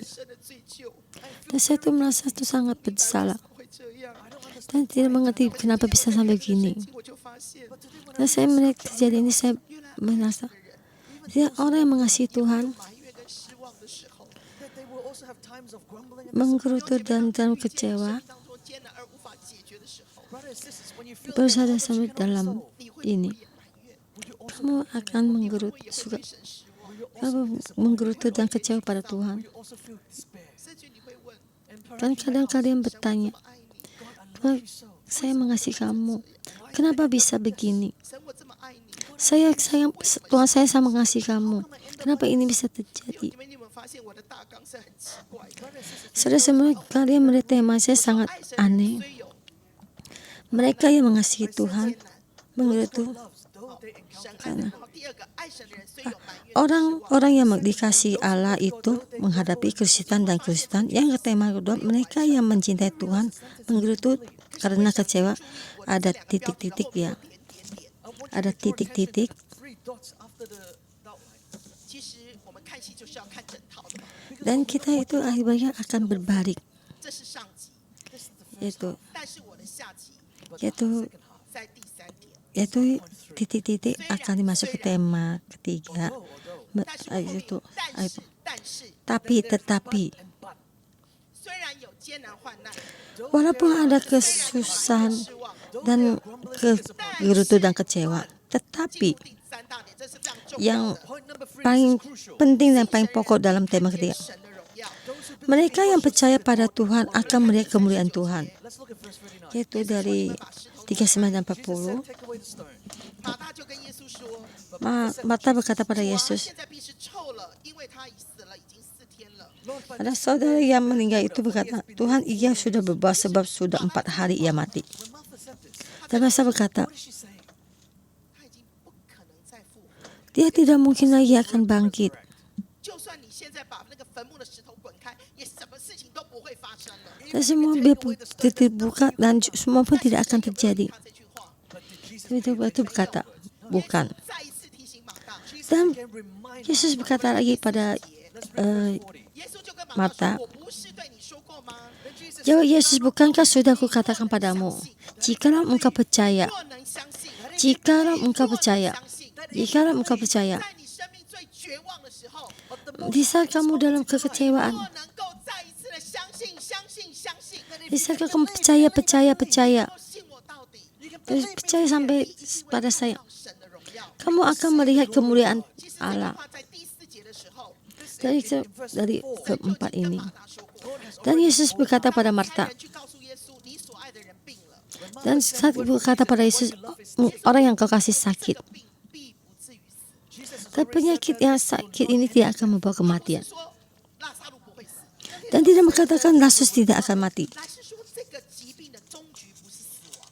Dan saya itu merasa itu sangat bersalah. Dan tidak mengerti kenapa bisa sampai begini. Dan saya melihat kejadian ini, saya merasa orang yang mengasihi Tuhan menggerutu dan kecewa, berusaha sampai dalam ini. Kamu akan menggerut suka. kamu menggerutu dan kecewa pada Tuhan. 甚至你会问， Dan kadang kalian bertanya, 我爱你， Tuhan, saya mengasihi kamu. Kenapa bisa begini? 神我这么爱你， Tuhan, saya sangat mengasihi kamu. Kenapa ini bisa 弟兄 terjadi? 姐妹，你有没有发现我的大纲是很奇怪的？ Saudara semua, kalian melihat tema saya sangat 爱神的人 aneh. 虽有 Mereka yang mengasihi Tuhan menggerutu. 神爱的人，然后第二个，爱神的人虽有埋怨， Orang-orang yang dikasihi Allah itu menghadapi kesulitan dan kesulitan. Yang tema kedua, mereka yang mencintai Tuhan menggerutu karena kecewa. Ada titik-titik ya. Ada titik-titik. 其实我们看戏就是要看整套的嘛， Dan kita itu akhirnya akan berbalik. 这是上集， Yaitu, 但是我的下集 yaitu, 在第三点， yaitu titik-titik akan dimasuk ke tema ketiga. 但是 Itu, 但是， tetapi. 虽然有艰难患难， Walaupun ada kesusahan 失望， dan kegerutu dan kecewa, 进 tetapi 入第三大点，这是非常重要 yang 的， paling penting dan paling pokok dalam tema ketiga, 神的荣耀。 mereka yang percaya pada Tuhan akan melihat kemuliaan Tuhan. Yaitu dari 39 dan 40. 马大就跟耶稣说， Marta berkata pada 主啊， Yesus, 现在必是臭了，因为他已死了，已经4天了。 ada saudara yang meninggal itu berkata, Tuhan, ia sudah berubah sebab sudah 4 hari ia mati. Dan Marta berkata, 他已经不可能再复活。 dia tidak mungkin lagi akan bangkit. 就算你现在把那个坟墓的石头滚开，也什么事情都不会发生了。 Dan semua biar terbuka dan semua pun tidak akan terjadi. 他这句话 Tapi itu berkata, bukan. 再一次提醒马大， Dan Yesus berkata lagi pada 耶稣就跟马 Marta, 大说：“我不是对你说过吗？ jawab Yesus, bukankah sudah kukatakan padamu, jikalau engkau percaya, 若能相信， jikalau engkau percaya, 相信， jikalau engkau percaya, 在你生命最绝望的时候， di saat kamu dalam kekecewaan, 若能够再一次的相信，相信，相信， di saat kamu percaya, 信我到底， terus percaya sampai pada saya, 神的荣耀。 kamu akan melihat kemuliaan 其实这句 Allah. 话在第4节的时候， Dari keempat 跟 ini. 马大说过。 Dan Yesus berkata pada Marta, 人去告诉耶稣，你所爱的人病了， dan saat ibu berkata pada Yesus, orang yang kau kasih sakit, 病必不至于死。 dan penyakit yang sakit ini tidak akan membawa kematian. 说拉萨路不会死， Dan tidak mengatakan Lazarus tidak akan mati. 乃是说这个疾病的终局不是死亡，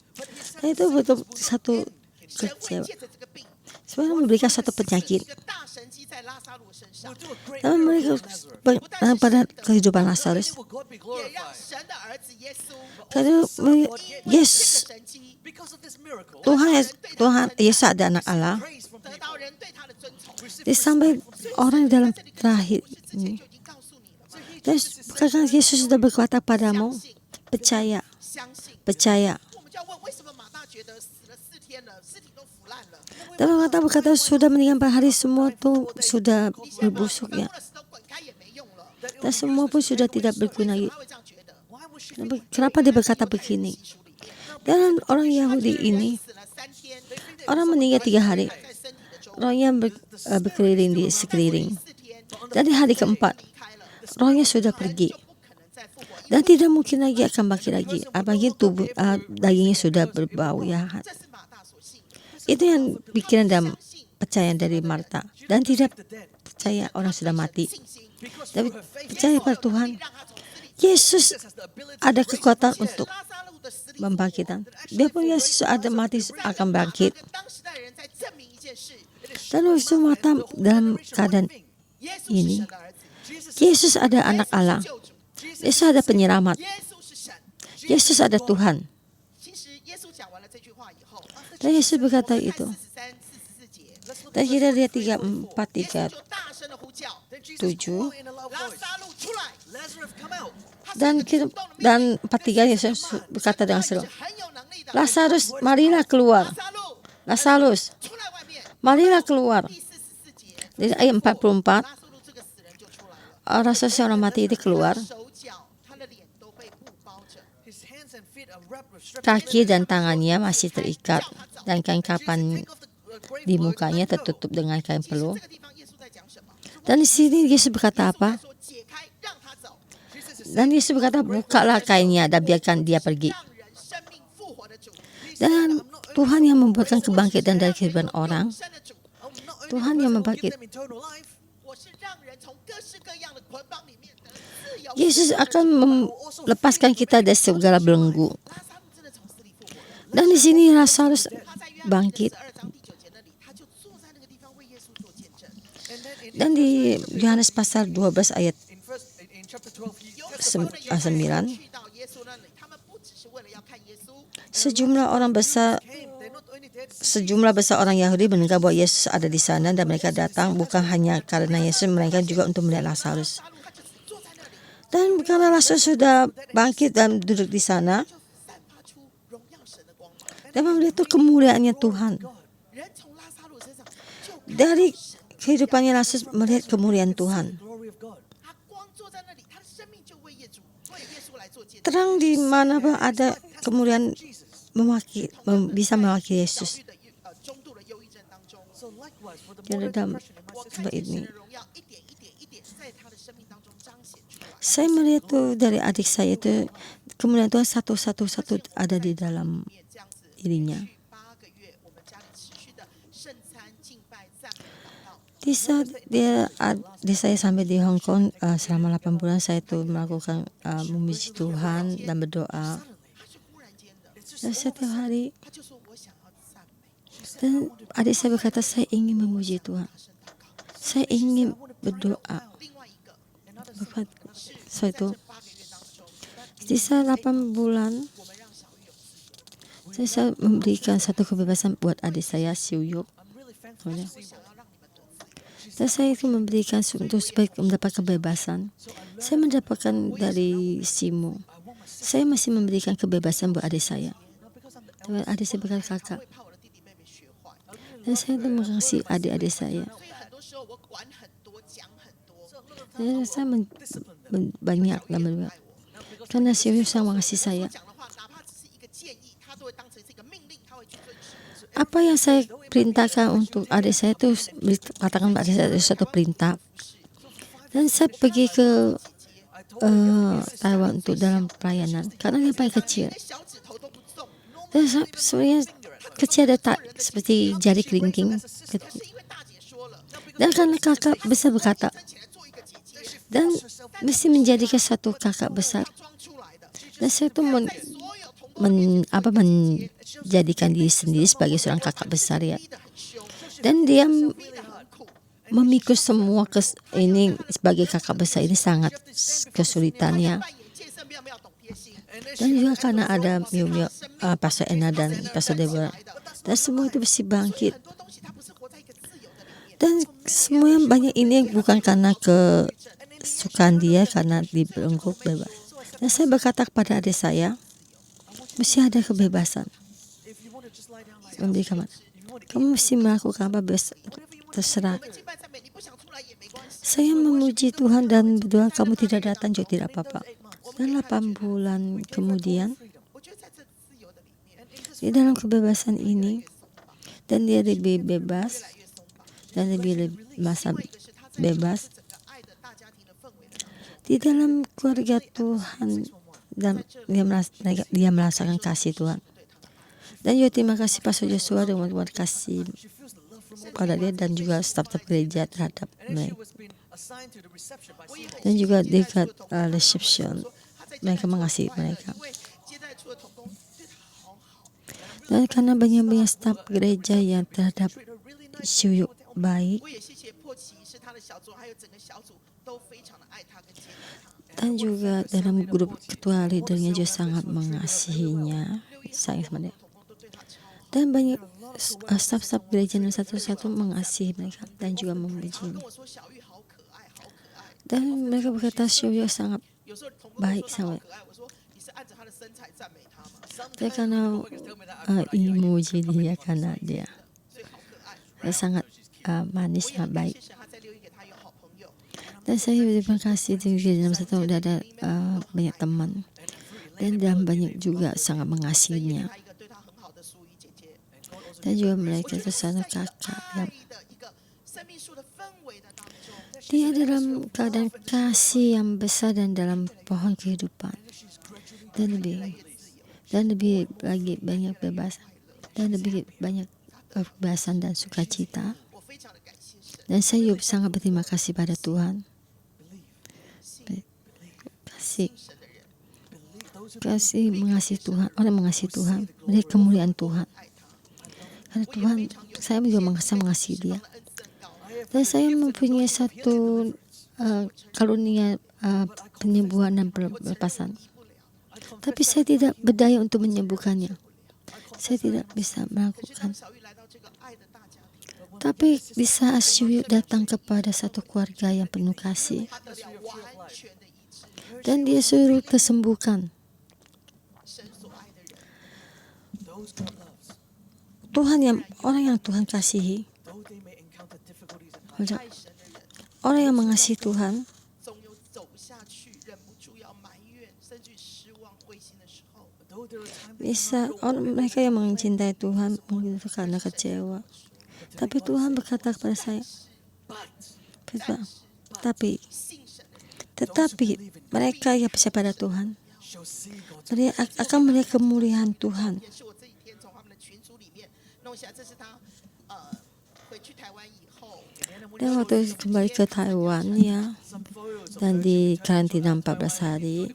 Dan itu betul satu 神会 kecewa. 借着这个病， Sebenarnya memberikan satu 一 penyakit. 个大神迹在拉萨路身上， Dan mereka pada kehidupan Lazarus. 也让神的儿子耶稣 Karena 这个 Yesus, 神迹 Tuhan Yesus ada anak Allah. 得到人对他的尊崇。 Jadi sampai orang dalam terakhir 之前 ini. 就已经告诉你了嘛， Dan karena Yesus sudah berkata padamu, percaya, 相信。 percaya. 我们就要问，为什么马大觉得死了4天了，尸体都腐烂了？ Dan Marta berkata sudah meninggal 4 hari, semua tuh sudah 你先把 berbusuk 坟墓 ya. 的石头滚开也没用了。 Dan semua pun sudah tidak berguna 为什 lagi. 么他会这样觉得？ Kenapa dia berkata begini? Dan orang Yahudi ini, 死了3天， orang meninggal 3 hari, 在身体的周围 rohnya berkeliling di sekeliling. 4天， Dan di hari keempat, 离开了， rohnya sudah pergi. 就不可能再复活。 Dan tidak mungkin lagi akan bangkit lagi. Apalagi tubuh dagingnya sudah berbau ya. 这是马大所信的。 Itu yang pikiran dan percayaan dari Marta. Dan tidak percaya orang sudah mati. 信心 Tapi percaya pada Tuhan. 让他从死里 Yesus ada kekuatan untuk 拉萨路的死里。 membangkitkan. Biarpun Yesus ada mati akan bangkit. 跟当时代人在证明一件事： Dan waktu Marta dalam keadaan 耶稣是 ini, 神的儿子， Yesus ada anak Allah. 救主， Yesus ada penyelamat. 耶稣是神。 Yesus ada Tuhan. 其实耶稣讲完了这句话以后， Dan Yesus berkata 看 itu. 43、44节， Dan kita lihat 34, 耶稣就大声的呼叫： 7. 拉萨路出来！ Dan 43 Yesus berkata dengan seru, 是很有能力的。 Lazarus, marilah keluar. 拉萨路 Lazarus, 出来外面。 marilah keluar. 第44节， Di ayat 44, 拉萨路这个死人就出来了， Lazarus yang orang mati itu keluar. 手脚他的脸都被布包着， Kaki dan tangannya masih terikat. Dan kain kapan di mukanya tertutup dengan kain peluh. 这个地方耶稣在讲什么？ Dan di sini Yesus berkata apa? 说解开让他走， Dan Yesus berkata, bukalah kainnya dan biarkan dia pergi. 让人生命复活的主， Dan Tuhan yang membuatkan kebangkitan dari kehidupan orang. 生的主， Tuhan yang membangkit. 我是让人从各式各样的捆绑里面得自由。 Yesus akan melepaskan kita dari segala belenggu. 拉撒路真的从死里复活了。 Dan di sini Lazarus 他在约翰 bangkit. 12章第9节那里，他就坐在那个地方为耶稣做见证。 Dan di Yohanes pasal 12 ayat 有很多的犹太人去到耶稣那里，他们不只是为了要看耶稣， sejumlah besar orang Yahudi mendengar bahwa Yesus ada di sana dan mereka datang bukan hanya karena Yesus, mereka juga untuk melihat Lazarus. 撒路他就只坐在那里， Dan karena Lazarus sudah bangkit dan duduk di sana 就散发出荣耀神的光芒。 dan melihat kemuliaannya Tuhan. 人从拉撒路身上就 Dari kehidupannya Lazarus melihat kemuliaan Tuhan. 他光坐在那里，他的生命就为耶稣来做见证。 Terang di mana ada kemuliaan bisa mewakili Yesus. 中度的忧郁症当中， Dia dalam 我看 tempat 见神 ini. 的荣耀一点在他的生命当中彰显出来。 Saya melihat tuh dari adik saya itu kemuliaan Tuhan satu ada di dalam 这样子， dirinya. 8个月，我们家里持续的圣餐、敬拜、赞美、祷告。 Di saat saya sampai di Hong Kong selama 8 bulan saya tuh melakukan memuji Tuhan dan berdoa. 他是忽然间的， Dan setiap hari 他就说我想要赞美， dan adik saya berkata saya ingin memuji Tuhan. 大声祷告。 Saya ingin berdoa. 另外一个 Bapak, 是 saya 在 itu 这8个月当中， di saat 8 bulan 我们让小玉有自由。 saya memberikan satu kebebasan buat adik saya Siuyuk. 我想要让你们得自由。 Dan saya itu memberikan untuk supaya mendapat kebebasan. Saya mendapatkan dari Simo. Saya masih memberikan kebebasan buat adik saya. Dan adik saya berkata kakak. 会怕我的弟弟妹妹学坏， Dan saya itu mengasihi adik-adik saya. 所以很多时候我管很多，讲很多。 Dan saya banyak dan banyak. Karena Siuyuk sangat mengasihi saya. 讲的话，哪怕只是一个建议，他都会当成是一个命令，他会去遵守。 Apa yang saya perintahkan untuk adik saya itu katakan adik saya itu satu perintah. Dan saya pergi ke Taiwan untuk dalam pelayanan karena dia paling kecil. 连小指头都不动， Dan sebenarnya kecil ada tak seperti jari kelingking. 是因为大姐说了， Dan karena kakak besar berkata 站起来做一个姐姐， dan mesti menjadikan satu kakak besar. 装出来的。 Dan saya itu 所有同工 menjadikan diri sendiri sebagai seorang kakak besar ya. 逼得很凶， Dan dia 逼得很苦。 memikul semua ini sebagai kakak besar ini sangat kesulitannya. 扮演见证妙妙懂贴心， Dan juga karena ada Mio Pastor Ena dan Pastor Deborah. Dan semua itu mesti bangkit. 很多东西它不是活在一个自由的里面。 Dan semua yang banyak ini bukan karena kesukaan dia, karena dibelenggu bebas. Dan saya berkata kepada adik saya, mesti ada kebebasan. Memberikan kamu mesti melakukan apa terserah. 敬拜赞美，你不想出来也没关系。 Saya memuji Tuhan dan berdoa kamu tidak datang juga tidak apa-apa. Dan 8 bulan kemudian 我觉得在这自由的里面， di dalam kebebasan ini dan dia lebih bebas 越松绑。 dan lebih masa 一个是他在 bebas 整个爱的大家庭的氛围的当中， di dalam keluarga Tuhan dan dia merasakan kasih Tuhan. Dan juga terima kasih Pastor Joshua dan teman-teman kasih pada dia dan juga staf-staf gereja terhadap mereka. Dan juga dekat reception mereka mengasihi mereka. 因为接待处的同工对他好好。 Dan karena banyak-banyak staf gereja yang terhadap Siuyuk baik 我也谢谢破奇是他的小组，还有整个小组都非常的爱他跟接纳他。 dan juga dalam grup ketua leadernya juga sangat mengasihinya, sayang sama dia. 同工都对他超好。 Dan banyak staf-staf gereja yang satu-satu mengasihi mereka dan juga 跟 memujinya. 我说小玉好可爱，好可爱。 Dan mereka berkata Siuyuk sangat 有时候同工 baik 都说他好 sama 可爱，我说你是按着他的身材赞美他吗？ dia karena ingin memuji dia karena dia 所以好可爱。 dia sangat manis, 我也 sangat 很 baik. 谢谢他在留言给他有好朋友。 Dan saya berterima kasih di dalam satu udah ada banyak teman dan banyak juga sangat 给 mengasihinya. 他一个对他很好的淑仪姐姐。 Dan juga mereka itu satu kakak 爱 yang 的一个生命树的氛围的当中， Dia dalam keadaan kasih yang besar dan dalam pohon kehidupan, dan lebih lagi banyak bebas, dan lebih banyak kebebasan dan sukacita. 我非常的感谢神， Dan saya sangat berterima kasih pada Tuhan. 信 Kasih 神的人 kasih mengasihi Tuhan, orang mengasihi Tuhan, melihat kemuliaan Tuhan. 爱他， Karena Tuhan, saya juga mengasihi dia. 恩赐很高， Dan saya mempunyai satu karunia penyembuhan dan pelepasan. Tapi saya tidak berdaya untuk menyembuhkannya. Saya tidak bisa 可是当 melakukan. 小玉来到这个爱的大家庭， Tapi di saat Syuyuk datang kepada satu keluarga yang penuh kasih, 他得了完全的医治， dan dia suruh tersembuhkan. 神所爱的人， Tuhan orang yang Tuhan kasihi, 爱神的人， orang yang mengasihi Tuhan, 总有走不下去，忍不住要埋怨，甚至失望、灰心的时候。 bisa mereka yang mencintai Tuhan begitu karena kecewa. Tapi Tuhan berkata kepada saya, tapi 信神的人， tetapi mereka yang percaya pada Tuhan, mereka akan melihat kemuliaan Tuhan. 也是我这几天从他们的群组里面弄下，这是他回去台湾以后， Dan waktu kembali ke Taiwan ya, dan di karantina 14 hari,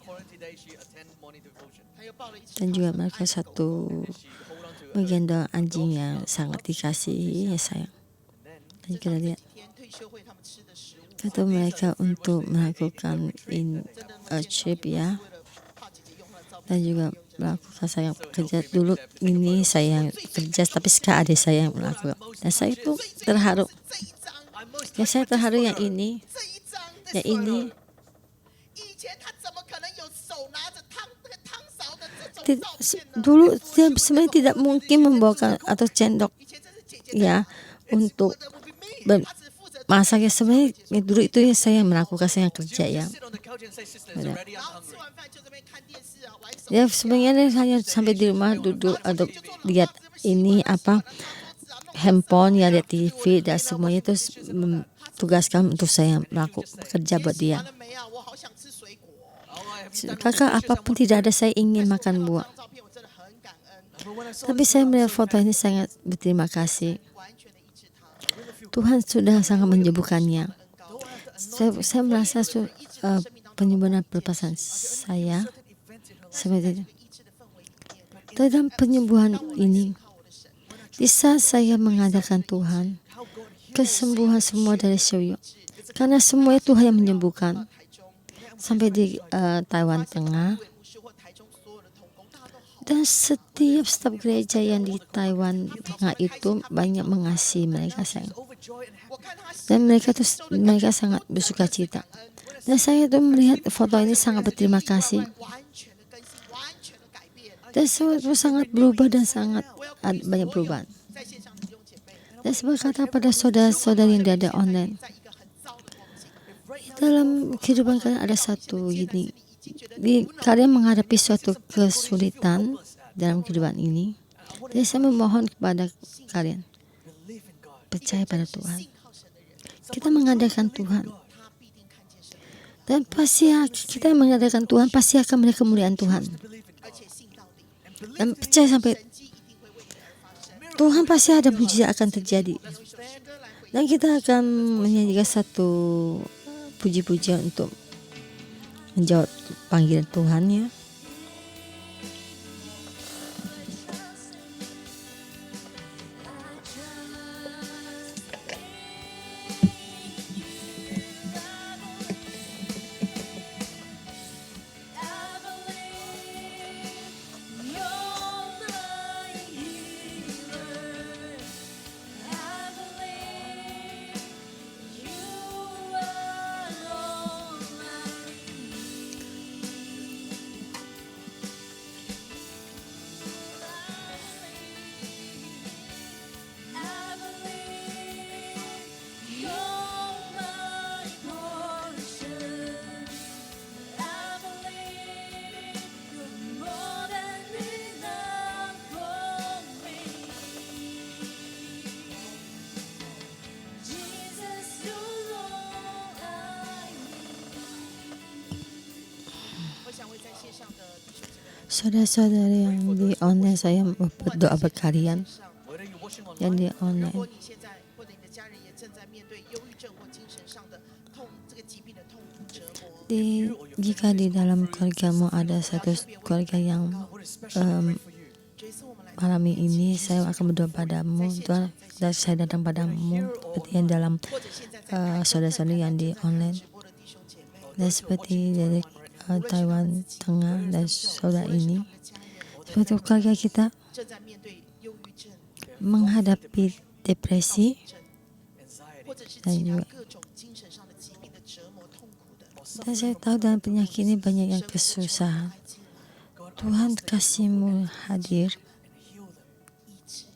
他又报了一次 dan juga mereka satu menggendong anjing yang sangat dikasihi, ya sayang. Dan kita lihat 天退休会他们吃的食物， kata mereka untuk melakukan chip ya, 为了怕姐姐用他的照片， dan juga melakukan saya kerja dulu ini saya yang kerja, tapi sekarang adik saya yang melakukan. Dan saya itu terharu. 这一张， Ya saya terharu yang ini, 这一张， yang ini. 以前他怎么可能有手拿着那个汤勺的这种 Tid- 照片呢？ Dulu dia sebenarnya tidak mungkin membawakan atau sendok 以前这是姐姐 ya untuk 的，我没， ber- 他只负责。 masak ya, sebenarnya dulu itu yang saya melakukan, saya yang kerja ya. 然后吃完饭就这边看电视啊，玩手机 Ya sebenarnya dia hanya sampai di rumah duduk atau lihat ini apa handphone ya, lihat TV dan semuanya, terus tugaskan untuk saya melakukan kerja buat 完 dia. 了没啊？我好想吃水果。 Kakak apapun tidak ada, saya ingin makan buah. 照片我真的很感恩， Tapi saya melihat foto ini sangat berterima kasih. 完全的医治他， Tuhan sudah sangat menyembuhkannya. 很高。 Saya merasa penyembuhan dan pelepasan saya seperti itu. 医治的氛围里面， Dalam penyembuhan ini, 靠我的神， di saat saya mengadakan Tuhan, kesembuhan semua dari Syuyuk. Karena semuanya Tuhan yang menyembuhkan. 台中 Sampai di Taiwan Tengah, 牧师或台中所有的同工，大家都好。 dan setiap staf gereja yang di Taiwan Tengah itu banyak mengasihi mereka, sayang. 我看他 Dan mereka sangat bersuka cita. Dan saya itu melihat foto ini sangat berterima kasih. 完全的更新，完全的改变。 Dan semua itu sangat berubah dan sangat banyak perubahan. 在线上弟兄姐妹， Dan saya berkata pada saudara-saudari yang ada online, 在一个很糟的光景， dalam kehidupan kalian ada satu ini. Kalian menghadapi suatu kesulitan dalam kehidupan ini. Jadi saya memohon kepada kalian, percaya pada Tuhan. 靠神的人， Kita mengadakan Tuhan. 他必定看见神的美， Dan pasti kita mengadakan Tuhan, pasti akan melihat kemuliaan Tuhan. 而且信到底， Dan percaya sampai 神迹一定会为你而发生。 Tuhan pasti ada mujizat akan terjadi. 用一首诗歌来回应。 Dan kita akan menyanyikan satu puji-pujian untuk menjawab panggilan Tuhan ya. Saudara-saudari yang di online, saya berdoa buat kalian yang di 如 online. 果你现在或者你的家人也正在面对忧郁症或精神上的这个疾病的痛苦折磨， Jika di dalam keluargamu ada satu keluarga yang 这一次我们来 alami ini, saya akan berdoa padamu, Tuhan, dan saya datang padamu seperti yang dalam 或者现在在 saudara-saudari yang di online, 直播的弟兄姐妹， dan seperti dari Taiwan Tengah dan saudara ini, seperti keluarga kita 正在面对忧郁症， menghadapi depresi 或者是 dan 其他 juga 各种精神上的疾病的折磨痛苦的， dan saya tahu dalam penyakit ini banyak yang kesusahan. Tuhan kasih-Mu hadir 医治，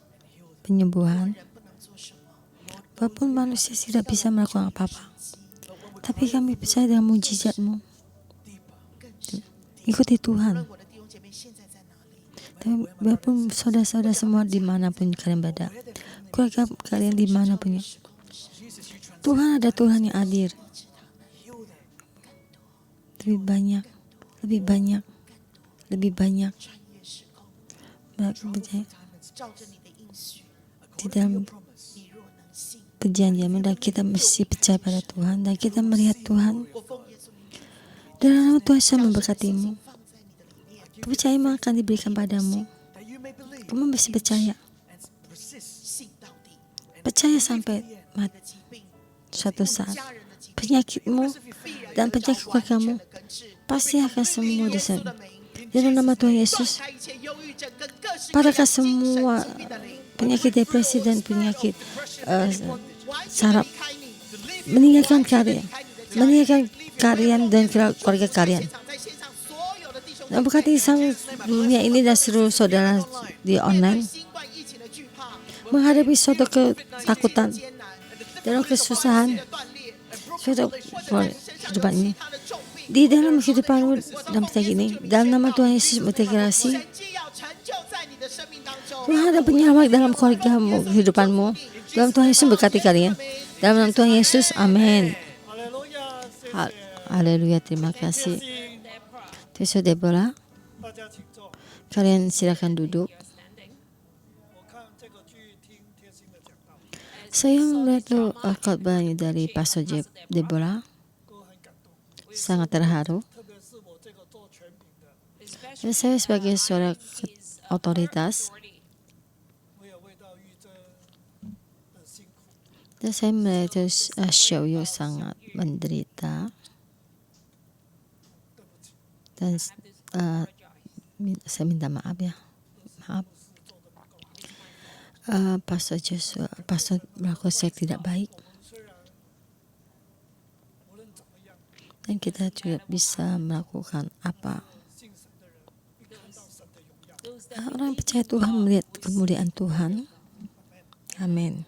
penyembuhan. 人不能做什么， Walaupun manusia tidak bisa melakukan apa-apa, tapi kami percaya dengan mujizat-Mu. 更是 Ikuti Tuhan. 我的弟兄姐妹现在在哪里？ Tapi walaupun saudara-saudara semua dimanapun kalian berada, keluarga kalian dimanapun, Tuhan ada Tuhan yang hadir. Lebih banyak, lebih banyak, lebih banyak. 穿越时空， Mereka percaya 照着你的应许， di dalam 你若能信， perjanjian dan kita mesti percaya pada Tuhan dan kita melihat Tuhan. 我奉耶稣名字， Dan nama Tuhan saya memberkatimu. 放在你的里面， Kepercayaan akan diberikan padamu. Kamu mesti percaya. 信到底， Percaya sampai 你 mati 的疾病， suatu saat. 家人的疾病， Penyakitmu 必然 dan 得到 penyakit 完全 kamu 的根治。 pasti akan sembuh di 耶稣 sana. 的名， Dalam nama Tuhan Yesus, 断开一切忧郁症跟各式各样 padahal 精神 semua 疾病的灵， penyakit depresi dan penyakit 完全的 saraf 离开你， meninggalkan kalian, meninggalkan kalian dan keluarga kalian. 现场在线上所有的弟兄姐 Dan 妹， berkati sama dunia ini dan seluruh saudara di 面对 online 新冠疫情的惧怕， menghadapi suatu ketakutan 艰难， dalam kesusahan 的断裂， suatu 或者在你身上 kehidupan 有 ini. 其他的重病， Di dalam kehidupanmu dalam penyakit ini, dalam nama Tuhan Yesus berdekrasi, 神既要成就在你的生命当中。 Tuhan ada penyelamat dalam keluargamu, kehidupanmu. Dalam Tuhan Yesus berkati kalian. Dalam nama Tuhan Yesus, amin. 哈利路亚，谢 Ha- 谢。 Haleluya, terima kasih. 请 Terus Deborah, 大家请坐。 kalian silakan duduk. 我看这个剧，听贴心的讲道， Saya melihat khotbah dari Pastor Deborah, 都很感动。 sangat terharu. 特别是我这个做全名的， Dan saya sebagai seorang otoritas, 我也为到玉珍的辛苦， dan saya melihat Xiaoyu sangat menderita. Dan saya minta maaf ya, maaf. Pastor Joshua, Pastor melakukan saya tidak baik. 虽然无论怎么样， Dan kita juga bisa melakukan apa. 信神的人必看到神的荣耀。 Orang yang percaya Tuhan melihat kemuliaan Tuhan. Amin.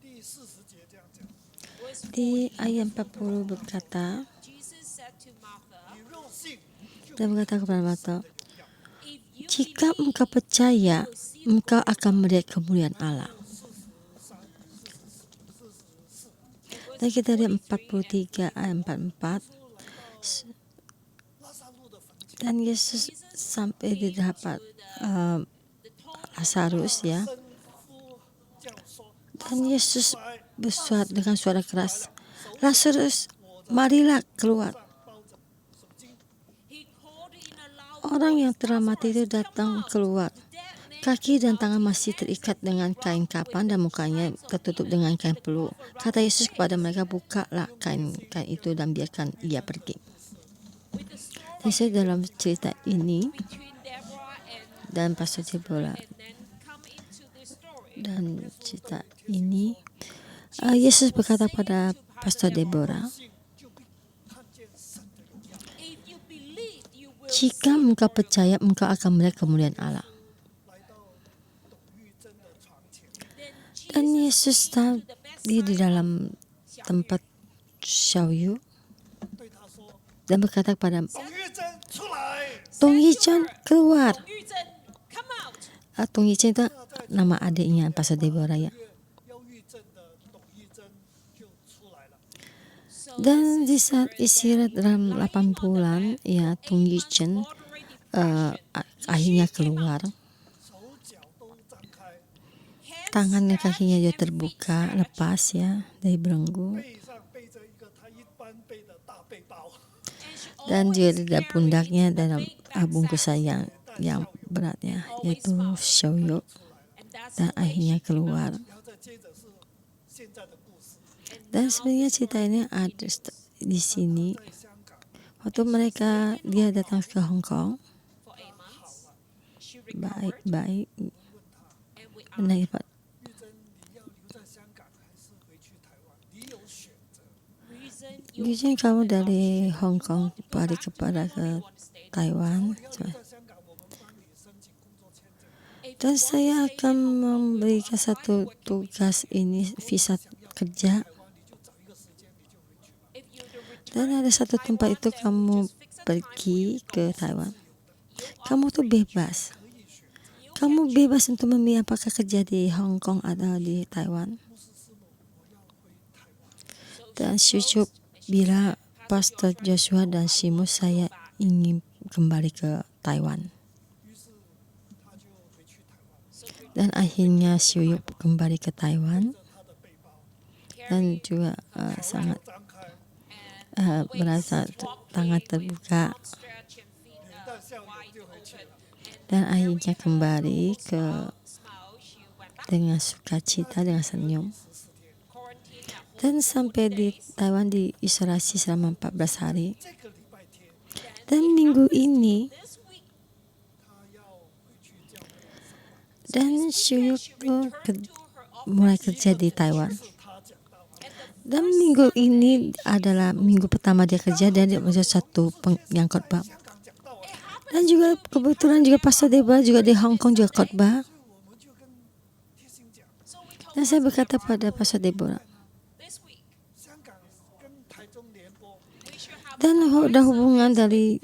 第40节这样讲： Di ayat 40 berkata, Jesus said to Martha, 你若信， dia berkata kepada Martha, if you jika engkau percaya, engkau akan melihat kemuliaan Allah. Dan kita lihat 43 ayat 44. 拉萨路的坟前， Dan Yesus sampai di dapat Lazarus ya. 生夫这样说： Dan Yesus bersuara dengan suara keras, Lazarus, marilah keluar. 包着手巾， he called in a loud Orang yang telah mati itu datang keluar. Kaki dan tangan masih terikat dengan kain kapan dan mukanya tertutup dengan kain peluk. Kata Yesus kepada mereka, bukalah kain itu dan biarkan ia pergi. with the story Jadi saya dalam cerita ini between Deborah and dan Pastor Deborah then come into the story. dan cerita ini, Yesus berkata pada Pastor Deborah, 信就必看见神的荣耀。 If you believe, you will jika engkau percaya, engkau akan melihat kemuliaan Allah. 来到董玉珍的床前， then Dan Yesus tadi di dalam tempat Xiaoyu 对他说 dan berkata kepada 董玉珍出来。 Tong Yichen keluar. Yu Zhen, come out. Tong Yichen itu nama adiknya Pastor Deborah ya. 忧郁症的董玉珍就出来了。 Dan di saat istirahat dalam 8 bulan, ya Tong Yichen akhirnya keluar. 手脚都张开， Tangan dan kakinya juga terbuka, lepas ya dari belenggu. 背上背着一个他一般背的大背包， Dan juga di dalam pundaknya dalam bungkusan yang beratnya yaitu shoyok. Dan akhirnya keluar. 然后再接着是现在的故事。 Dan sebenarnya cerita ini ada di sini. 在香港， Waktu dia datang ke Hong Kong, baik-baik menanya Pak, 玉珍，你要留在香港还是回去台湾？你有选择。 Yujin kamu dari Hong Kong balik kepada ke Taiwan. 你要留在香港，我们帮你申请工作签证。 Dan saya akan memberikan satu tugas ini visa kerja. 台湾你就找一个时间你就回去吧。 Dan ada satu tempat itu kamu pergi ke Taiwan. Kamu tuh bebas. Kamu bebas untuk memilih apakah kerja di Hong Kong atau di Taiwan. Dan Syucup bilang Pastor Joshua dan Simu saya ingin kembali ke Taiwan. 于是他就回去台湾， Dan akhirnya Syucup kembali ke Taiwan 他的背包 dan juga sangat 张开， merasa tangan terbuka 脸带笑容就回去了。 dan akhirnya kembali dengan sukacita, dengan senyum. Dan sampai di Taiwan diisolasi selama 14 hari. 这个礼拜天 Dan minggu ini 他要回去教会， dan Syuyuk tuh mulai kerja di Taiwan. 是他讲到啊， Dan minggu ini adalah minggu pertama dia kerja dan dia menjadi satu yang khotbah. 香港讲到啊， Dan juga kebetulan juga Pastor Deba juga di Hong Kong juga khotbah. 所以我们就跟贴心讲， Dan saya berkata pada Pastor Deborah, 香港跟台中联播， dan ada hubungan dari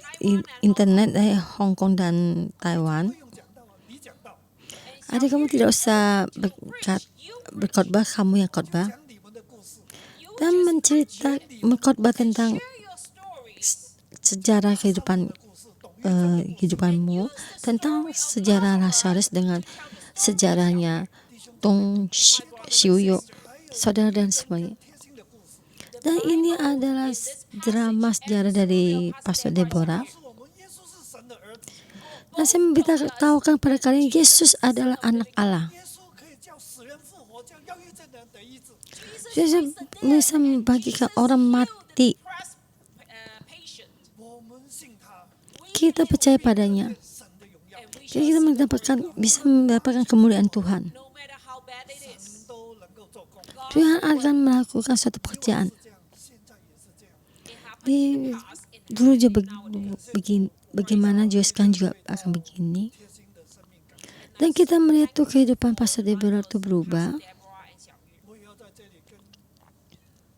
internet dari Hong Kong dan Taiwan. 不用讲到啊，你讲到， Adik kamu tidak usah berkhotbah, kamu yang khotbah 讲你们的故事， dan mengkhotbah tentang sejarah kehidupan kehidupanmu, tentang sejarah Lazarus dengan sejarahnya Tong Xiuyo, saudara dan semuanya. 贴心的故事， Dan ini adalah drama sejarah dari Pastor Deborah. 是我们耶稣是神的儿子， Dan saya memberitahukan pada kalian Yesus adalah anak Allah. 耶稣可以叫死人复活，叫忧郁症的人得医治。 Yesus bisa membagikan orang mati. 我们信他， Kita percaya padanya. 神的荣耀， Jadi kita bisa mendapatkan kemuliaan Tuhan. 神都能够做工。 Tuhan akan melakukan suatu pekerjaan. 这样，现在也是这样， Dulu juga begini, bagaimana juga sekarang juga akan begini. 贴心的生命感。 Dan kita melihat tuh kehidupan Pastor Deborah itu berubah. 我也要在这里跟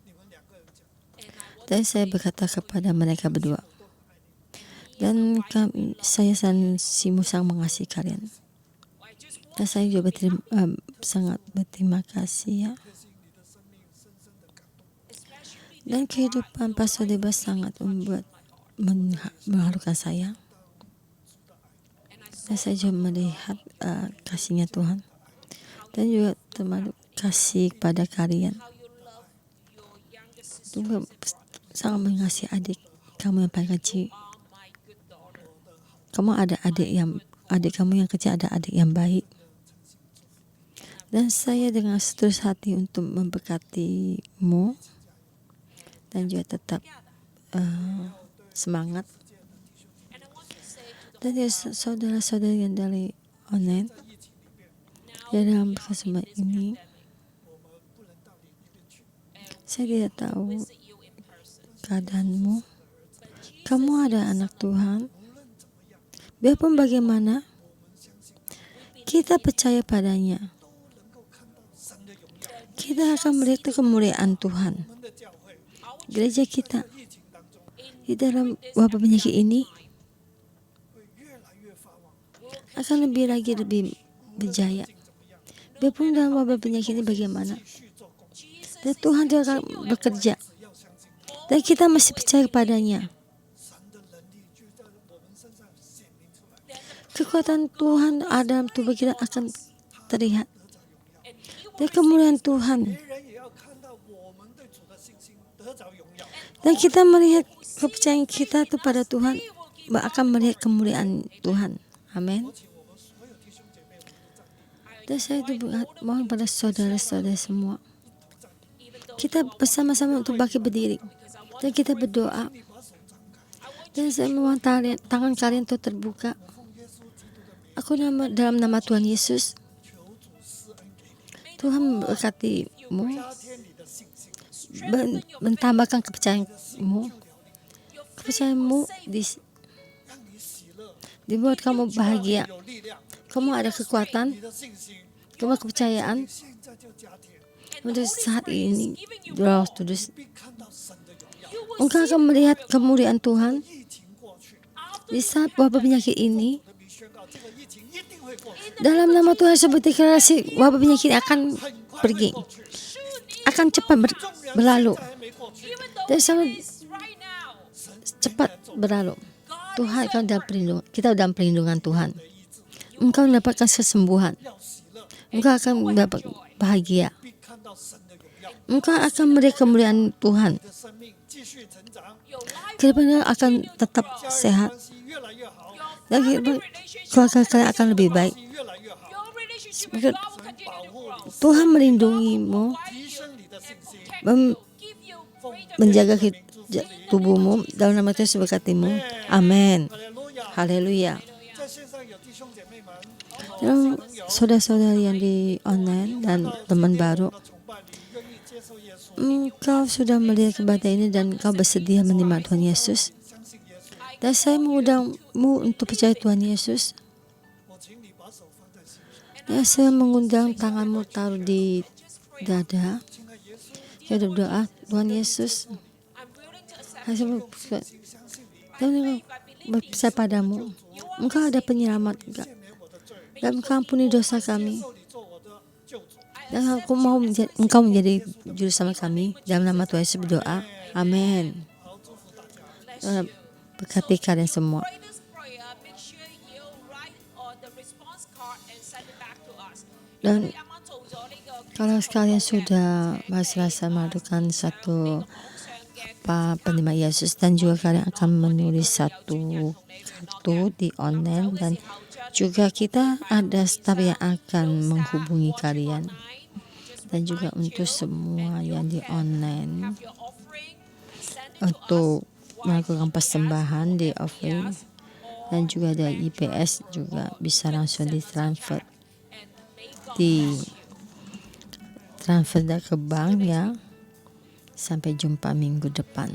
你们两个人讲， Dan saya berkata kepada mereka berdua. Dan saya dan Simu sangat mengasihi kalian. Dan saya juga sangat berterima kasih ya. 贴心你的生命深深的感动。 Dan kehidupan Pastor Deborah sangat mengharukan saya. Dan saya juga melihat kasihnya Tuhan. Dan juga termasuk kasih kepada kalian. Juga sangat mengasihi adik kamu yang paling kecil. Kamu ada adik kamu yang kecil, ada adik yang baik. Dan saya dengan setulus hati untuk memberkatimu dan juga tetap semangat. Dan ya, saudara-saudari yang dari online, dalam kesempatan ini, saya tidak tahu keadaanmu. Kamu ada anak Tuhan. Biarpun bagaimana, kita percaya padanya. Kita akan melihat kemuliaan Tuhan. 我们的教会 Gereja kita 疫情当中 di dalam wabah penyakit ini 会越来越发旺， akan lebih berjaya. 怎么样？ Biarpun dalam wabah penyakit ini bagaimana, 继续做工， dan Tuhan juga akan bekerja. 只要相信 Dan kita masih percaya kepadanya. 神的能力就在我们身上显明出来。kekuatan Tuhan ada dalam tubuh kita akan terlihat. Dan kemuliaan Tuhan. 别人也要看到我们对主的信心，得着荣耀。 Dan kita melihat kepercayaan kita kepada Tuhan, akan melihat kemuliaan Tuhan. Amin. 请我们所有弟兄姐妹，我们都站立。 Dan saya mohon pada saudara-saudara semua, kita bersama-sama untuk bangkit berdiri. Dan kita berdoa. 你把手张开， Dan saya memohon tangan kalian untuk terbuka. 奉耶稣基督的名， Aku dalam nama Tuhan Yesus, 求主施恩给你， Tuhan memberkatimu, 加添你的信心， mentambahkan kepercayaanmu. Kepercayaanmu让你喜乐， dibuat kamu bahagia. 有力量， Kamu ada kekuatan, 你的信心 kamu kepercayaan 现在就加添， untuk saat ini. Roh Kudus, 必看到神的荣耀。 engkau akan melihat kemuliaan Tuhan 疫情过去， di saat wabah penyakit ini. 人民宣告这个疫情一定会过去， Dalam nama Tuhan sebut deklarasi wabah penyakit akan 很快会 pergi, 过去。 akan cepat 纵然 berlalu, 现在还没过去， dan sangat right now, 神 cepat berlalu. God Tuhan, is kau so dalam perlindungan, kita dalam perlindungan Tuhan. 的医治， Engkau mendapatkan kesembuhan, 要喜乐， engkau akan mendapat bahagia, 必看到神的荣耀。 engkau akan melihat kemuliaan Tuhan. 你的生命继续成长， your life, Kedepannya akan tetap 家人 sehat, 关系越来越好， your dan family kehidupan relationship, keluarga kalian akan lebih 关 baik. 系越来越好， your relationship with Because- God will continue to grow. Tuhan melindungimu, 提升你的信心。 Protect Mem- you, give you greater menjaga victory. tubuhmu. Dalam nama Yesus berkatimu. Amin. 哈利路亚！ Haleluya. 在线上有弟兄姐妹们， Dan saudara-saudari yang di online dan teman baru, 的崇拜里愿意接受耶稣， engkau sudah melihat kebenaran ini dan engkau bersedia menerima Tuhan Yesus. 相信耶稣， Dan saya mengundangmu untuk percaya Tuhan Yesus. 我请你把手放在心上。 Dan saya mengundang tanganmu taruh di dada. 亲爱耶稣， Kita berdoa, Tuhan Yesus, I'm willing to accept saya you. berpercaya 请相信你， dan berpercaya padamu. Engkau ada penyelamat juga. 赦免我的罪， Dan engkau ampuni dosa kami. 受你做我的救主。 Dan aku mau engkau menjadi juru sama kami. Dalam nama Tuhan Yesus berdoa. Amin. 好，祝福大家。 Tuhan berkati kalian semua. Pray this prayer, make sure you write on the response card and send it back to us. Dan 你啱啱做咗呢個 kalau sekalian sudah merasa melakukan satu penerima Yesus dan juga kalian akan menulis satu kartu di online dan juga kita ada staf yang akan menghubungi kalian dan juga untuk semua yang di online your offering, send it untuk melakukan persembahan di offering dan juga ada IPS juga bisa langsung ditransfer transfer ke bank ya. Sampai jumpa minggu depan.